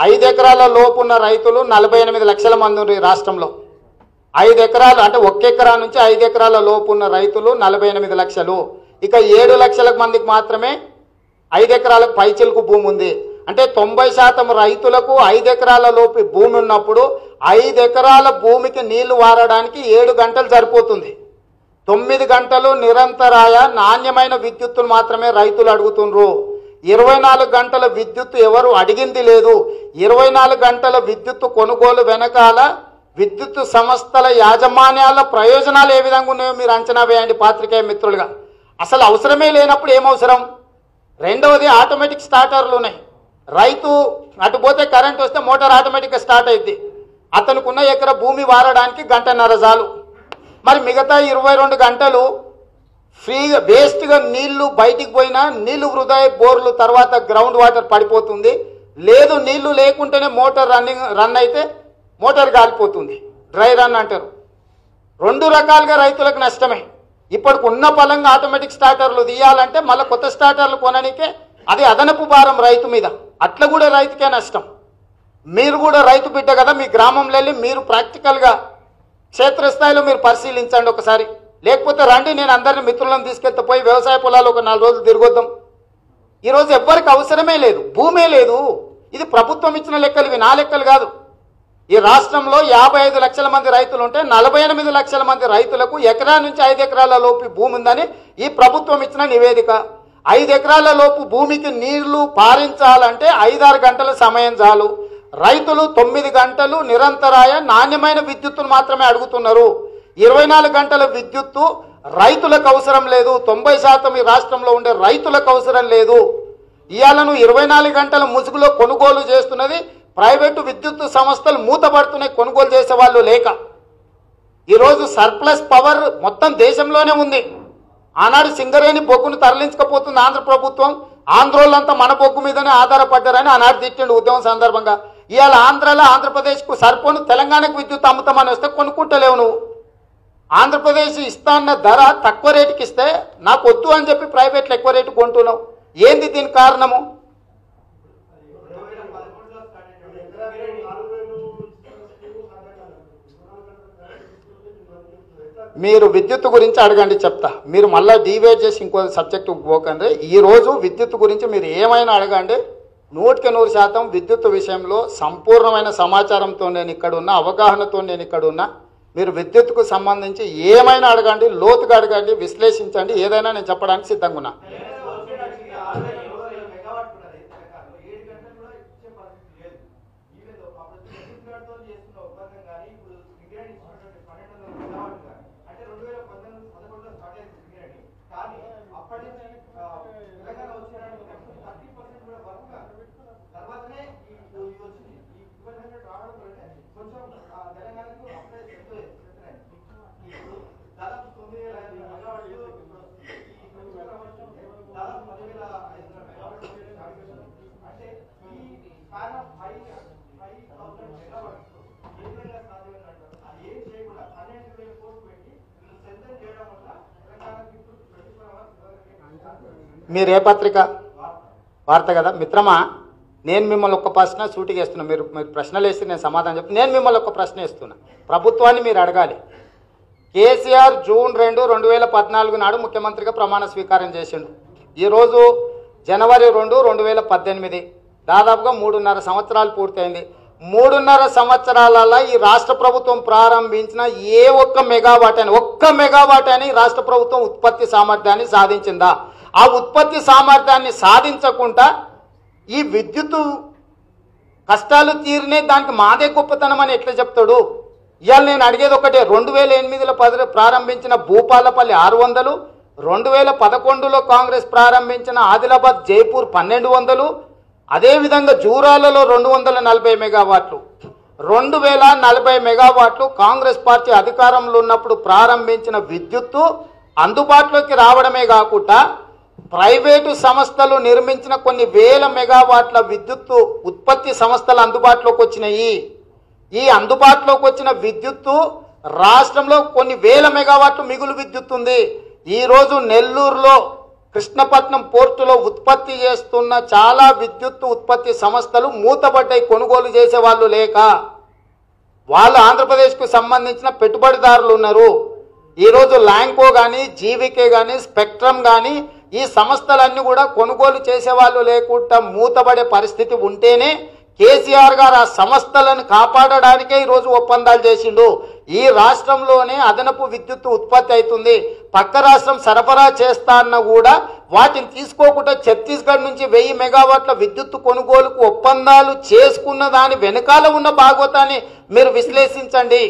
5 ఎకరాల లోపు ఉన్న రైతులు 48 లక్షల మంది ఉన్నారు రాష్ట్రంలో. 5 ఎకరాలు అంటే 1 ఎకరా నుంచి 5 ఎకరాల లోపు ఉన్న రైతులు 48 లక్షలు. ఇక 7 లక్షల మందికి మాత్రమే 5 ఎకరాలకు పైచిలకు భూమి ఉంది. అంటే 90% రైతులకు 5 ఎకరాల లోపు భూమి ఉన్నప్పుడు 5 ఎకరాల భూమికి నీళ్లు వారడానికి 7 గంటలు సరిపోతుంది. 9 గంటలు నిరంతరాయ నాణ్యమైన విద్యుత్తును మాత్రమే రైతులు అడుగుతుండ్రు. 24 గంటల విద్యుత్తు ఎవరు అడిగింది లేదు. 24 గంటల విద్యుత్తు కొనుగోలు వెనకాల విద్యుత్ సంస్థల యాజమాన్యాల ప్రయోజనాలు ఏ విధంగా ఉన్నాయో మీరు అంచనా వేయండి పాత్రికేయ మిత్రులుగా. అసలు అవసరమే లేనప్పుడు ఏమవసరం? రెండవది, ఆటోమేటిక్ స్టార్టర్లు ఉన్నాయి. రైతు అటుపోతే కరెంట్ వస్తే మోటార్ ఆటోమేటిక్గా స్టార్ట్ అయింది. అతనికి ఉన్న ఎకరా భూమి వారడానికి 1.5 గంట చాలు. మరి మిగతా 22 గంటలు ఫ్రీగా వేస్ట్గా నీళ్లు బయటికి పోయినా నీళ్లు వృధా, బోర్లు తర్వాత గ్రౌండ్ వాటర్ పడిపోతుంది. లేదు, నీళ్లు లేకుంటేనే మోటార్ రన్ అయితే మోటార్ కాలిపోతుంది, డ్రై రన్ అంటారు. 2 రకాలుగా రైతులకు నష్టమే. ఇప్పటికి ఉన్న పలంగా ఆటోమేటిక్ స్టార్టర్లు తీయాలంటే మళ్ళీ కొత్త స్టార్టర్లు కొనడానికే అది అదనపు భారం రైతు మీద. అట్లా కూడా రైతుకే నష్టం. మీరు కూడా రైతు బిడ్డ కదా, మీ గ్రామంలో వెళ్ళి మీరు ప్రాక్టికల్గా క్షేత్రస్థాయిలో మీరు పరిశీలించండి ఒకసారి. లేకపోతే రండి, నేను అందరిని మిత్రులను తీసుకెళ్తే పోయి వ్యవసాయ పొలాలు ఒక 4 రోజులు తిరగొద్దాం. ఈరోజు ఎవ్వరికి అవసరమే లేదు, భూమే లేదు. ఇది ప్రభుత్వం ఇచ్చిన లెక్కలు, ఇవి నా లెక్కలు కాదు. ఈ రాష్ట్రంలో 55 లక్షల మంది రైతులు ఉంటే 48 లక్షల మంది రైతులకు ఎకరా నుంచి 5 ఎకరాల లోపు భూమి ఉందని ఈ ప్రభుత్వం ఇచ్చిన నివేదిక. 5 ఎకరాల లోపు భూమికి నీళ్లు పారించాలంటే 5-6 గంటల సమయం చాలు. రైతులు 9 గంటలు నిరంతరాయ నాణ్యమైన విద్యుత్తును మాత్రమే అడుగుతున్నారు. 24 గంటల విద్యుత్తు రైతులకు అవసరం లేదు. 90% ఈ రాష్ట్రంలో ఉండే రైతులకు అవసరం లేదు. ఇవాళను 24 గంటల ముసుగులో కొనుగోలు చేస్తున్నది ప్రైవేటు విద్యుత్ సంస్థలు మూతపడుతున్నాయి, కొనుగోలు చేసే వాళ్ళు లేక. ఈరోజు సర్ప్లస్ పవర్ మొత్తం దేశంలోనే ఉంది. ఆనాడు సింగరేణి బొగ్గును తరలించకపోతుంది ఆంధ్ర ప్రభుత్వం. ఆంధ్రోళ్ళంతా మన బొగ్గు మీదనే ఆధారపడ్డారని ఆనాడు తిట్టిండు ఉద్యమం సందర్భంగా. ఇవాళ ఆంధ్రాలో ఆంధ్రప్రదేశ్కు సరిపోను తెలంగాణకు విద్యుత్ అమ్ముతామని వస్తే కొనుక్కుంటలేవు నువ్వు. ఆంధ్రప్రదేశ్ ఇస్తా అన్న ధర తక్కువ రేటుకి ఇస్తే నాకు వద్దు అని చెప్పి ప్రైవేట్లు ఎక్కువ రేటు కొంటున్నావు. ఏంది దీనికి కారణము? మీరు విద్యుత్ గురించి అడగండి చెప్తా. మీరు మళ్ళీ డివైడ్ చేసి ఇంకో సబ్జెక్టు పోకండి. ఈరోజు విద్యుత్ గురించి మీరు ఏమైనా అడగండి. 100% విద్యుత్ విషయంలో సంపూర్ణమైన సమాచారంతో నేను ఇక్కడ ఉన్నా, అవగాహనతో నేను ఇక్కడ ఉన్నా. మీరు విద్యుత్కు సంబంధించి ఏమైనా అడగండి, లోతుగా అడగండి, విశ్లేషించండి. ఏదైనా నేను చెప్పడానికి సిద్ధంగా ఉన్నా. మీరే పత్రిక వార్త కదా మిత్రమా, నేను మిమ్మల్ని ఒక ప్రశ్న సూటిగా వేస్తున్నా. మీరు ప్రశ్నలు వేస్తే నేను సమాధానం చెప్తాను. నేను మిమ్మల్ని ఒక ప్రశ్న వేస్తున్నా, ప్రభుత్వాన్ని మీరు అడగాలి. కేసీఆర్ జూన్ 2, 2014 నాడు ముఖ్యమంత్రిగా ప్రమాణ స్వీకారం చేసిండు. ఈరోజు జనవరి 2, 2018, దాదాపుగా 3.5 సంవత్సరాలు పూర్తయింది. 3.5 సంవత్సరాలలో ఈ రాష్ట్ర ప్రభుత్వం ప్రారంభించిన ఏ ఒక్క మెగావాట్ అని రాష్ట్ర ప్రభుత్వం ఉత్పత్తి సామర్థ్యాన్ని సాధించిందా? ఆ ఉత్పత్తి సామర్థ్యాన్ని సాధించకుండా ఈ విద్యుత్ కష్టాలు తీరినే దానికి మాదే గొప్పతనం అని ఎట్లా చెప్తాడు? ఇవాళ నేను అడిగేది ఒకటే, 2008లో ప్రారంభించిన భూపాలపల్లి 600, 2011లో కాంగ్రెస్ ప్రారంభించిన ఆదిలాబాద్ జైపూర్ 1200, అదేవిధంగా జూరాలలో 240 మెగావాట్లు, 2040 మెగావాట్లు కాంగ్రెస్ పార్టీ అధికారంలో ఉన్నప్పుడు ప్రారంభించిన విద్యుత్తు అందుబాటులోకి రావడమే కాకుండా ప్రైవేటు సంస్థలు నిర్మించిన కొన్ని వేల మెగావాట్ల విద్యుత్తు ఉత్పత్తి సంస్థలు అందుబాటులోకి వచ్చినాయి. ఈ అందుబాటులోకి వచ్చిన విద్యుత్తు రాష్ట్రంలో కొన్ని వేల మెగావాట్లు మిగులు విద్యుత్ ఉంది. ఈరోజు నెల్లూరులో కృష్ణపట్నం పోర్టులో ఉత్పత్తి చేస్తున్న చాలా విద్యుత్తు ఉత్పత్తి సంస్థలు మూతబడ్డాయి, కొనుగోలు చేసే వాళ్ళు లేక. వాళ్ళు ఆంధ్రప్రదేశ్కు సంబంధించిన పెట్టుబడిదారులు ఉన్నారు. ఈరోజు ల్యాంకో కానీ, జీవికే కానీ, స్పెక్ట్రమ్ కానీ ఈ సంస్థలన్నీ కూడా కొనుగోలు చేసేవాళ్ళు లేకుండా మూతబడే పరిస్థితి ఉంటేనే కేసీఆర్ గారు ఆ సంస్థలను కాపాడడానికే ఈరోజు ఒప్పందాలు చేసిండు. ఈ రాష్ట్రంలోనే అదనపు విద్యుత్ ఉత్పత్తి అవుతుంది, పక్క రాష్ట్రం సరఫరా చేస్తా అన్న కూడా వాటిని తీసుకోకుండా ఛత్తీస్గఢ్ నుంచి 1000 మెగావాట్ల విద్యుత్ కొనుగోలుకు ఒప్పందాలు చేసుకున్న దాని వెనకాల ఉన్న భాగవతాన్ని మీరు విశ్లేషించండి.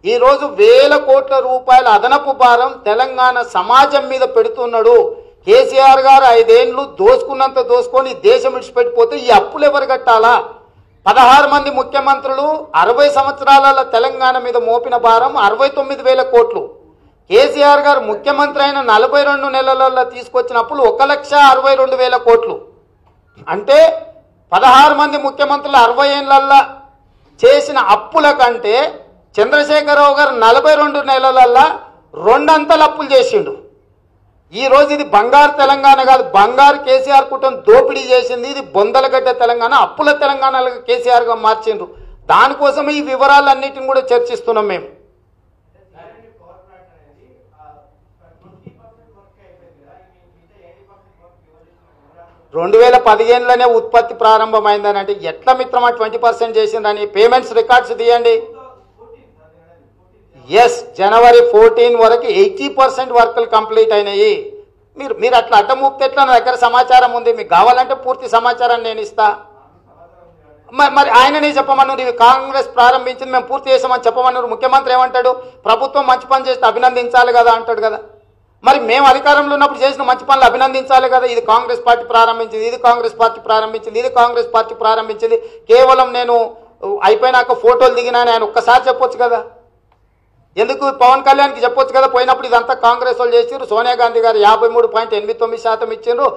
ఈరోజు వేల కోట్ల రూపాయల అదనపు భారం తెలంగాణ సమాజం మీద పెడుతున్నాడు. కేసీఆర్ గారు 5 ఏళ్ళు దోసుకున్నంత దోసుకొని దేశం విడిచిపెట్టిపోతే ఈ అప్పులు ఎవరు కట్టాలా? 16 మంది ముఖ్యమంత్రులు 60 సంవత్సరాల తెలంగాణ మీద మోపిన భారం 69,000 కోట్లు. కేసీఆర్ గారు ముఖ్యమంత్రి అయిన 42 నెలలలో తీసుకొచ్చిన అప్పులు 1,62,000 కోట్లు. అంటే 16 మంది ముఖ్యమంత్రులు 60 ఏళ్లలో చేసిన అప్పుల కంటే చంద్రశేఖరరావు గారు 42 నెలలలో 2 అంతలు అప్పులు చేసిండు. ఈ రోజు ఇది బంగారు తెలంగాణ కాదు, బంగారు కేసీఆర్ కుటుంబం దోపిడీ చేసింది. ఇది బొందలగడ్డ తెలంగాణ, అప్పుల తెలంగాణలో కేసీఆర్ గా మార్చిండ్రు. దానికోసం ఈ వివరాలన్నిటిని కూడా చర్చిస్తున్నాం మేము. 2015లోనే ఉత్పత్తి ప్రారంభమైందని అంటే ఎట్లా మిత్రమా 20% చేసిందని? పేమెంట్స్ రికార్డ్స్ తీయండి. ఎస్, జనవరి 14 వరకు 80% వర్కులు కంప్లీట్ అయినాయి. మీరు అట్లా అడ్డమూపితే ఎట్లా? నా దగ్గర సమాచారం ఉంది, మీకు కావాలంటే పూర్తి సమాచారాన్ని నేను ఇస్తా. మరి ఆయననే చెప్పమన్నారు, ఇవి కాంగ్రెస్ ప్రారంభించింది మేము పూర్తి చేసామని చెప్పమన్నారు. ముఖ్యమంత్రి ఏమంటాడు? ప్రభుత్వం మంచి పని చేస్తే అభినందించాలి కదా అంటాడు కదా. మరి మేము అధికారంలో ఉన్నప్పుడు చేసిన మంచి పనులు అభినందించాలి కదా. ఇది కాంగ్రెస్ పార్టీ ప్రారంభించింది, ఇది కాంగ్రెస్ పార్టీ ప్రారంభించింది, ఇది కాంగ్రెస్ పార్టీ ప్రారంభించింది. కేవలం నేను అయిపోయినాక ఫోటోలు దిగినా ఆయన ఒక్కసారి చెప్పొచ్చు కదా. ఎందుకు పవన్ కళ్యాణ్కి చెప్పొచ్చు కదా, పోయినప్పుడు ఇదంతా కాంగ్రెస్ వాళ్ళు చేసారు. సోనియా గాంధీ గారు 53.89% ఇచ్చిండ్రు.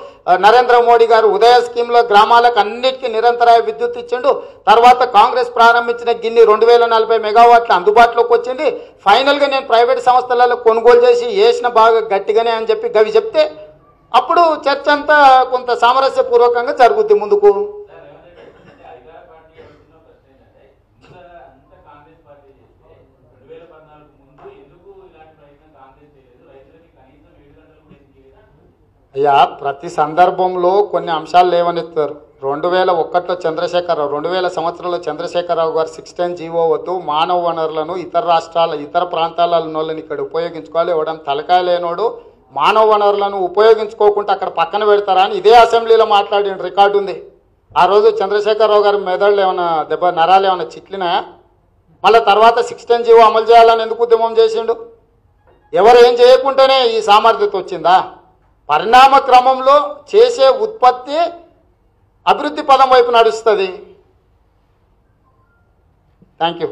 నరేంద్ర మోడీ గారు ఉదయ స్కీమ్లో గ్రామాలకు అన్నిటికీ నిరంతరాయ విద్యుత్ ఇచ్చిండు. తర్వాత కాంగ్రెస్ ప్రారంభించిన గిన్ని 2040 మెగావాట్లు అందుబాటులోకి వచ్చింది. ఫైనల్గా నేను ప్రైవేట్ సంస్థలలో కొనుగోలు చేసి వేసిన బాగా గట్టిగానే అని చెప్పి గవి చెప్తే అప్పుడు చర్చ అంతా కొంత సామరస్యపూర్వకంగా జరుగుద్ది ముందుకు. అయ్యా, ప్రతి సందర్భంలో కొన్ని అంశాలు లేవనెత్తారు. 2001లో చంద్రశేఖరరావు, 2000 సంవత్సరంలో చంద్రశేఖరరావు గారు 16 జీవో వద్దు, మానవ వనరులను ఇతర ప్రాంతాలను ఇక్కడ ఉపయోగించుకోవాలి, ఇవ్వడం తలకాయ లేనోడు మానవ వనరులను ఉపయోగించుకోకుండా అక్కడ పక్కన పెడతారా అని ఇదే అసెంబ్లీలో మాట్లాడిన రికార్డు ఉంది. ఆ రోజు చంద్రశేఖరరావు గారి మెదళ్ళు ఏమైనా నరాలు ఏమైనా చిట్లినాయా? మళ్ళీ తర్వాత 16 జీవో అమలు చేయాలని ఎందుకు ఉద్యమం చేసిండు? ఎవరు ఏం చేయకుండానే ఈ సామర్థ్యత వచ్చిందా? పరిణామ క్రమంలో చేసే ఉత్పత్తి అభివృద్ధి పదం వైపు నడుస్తుంది. Thank you.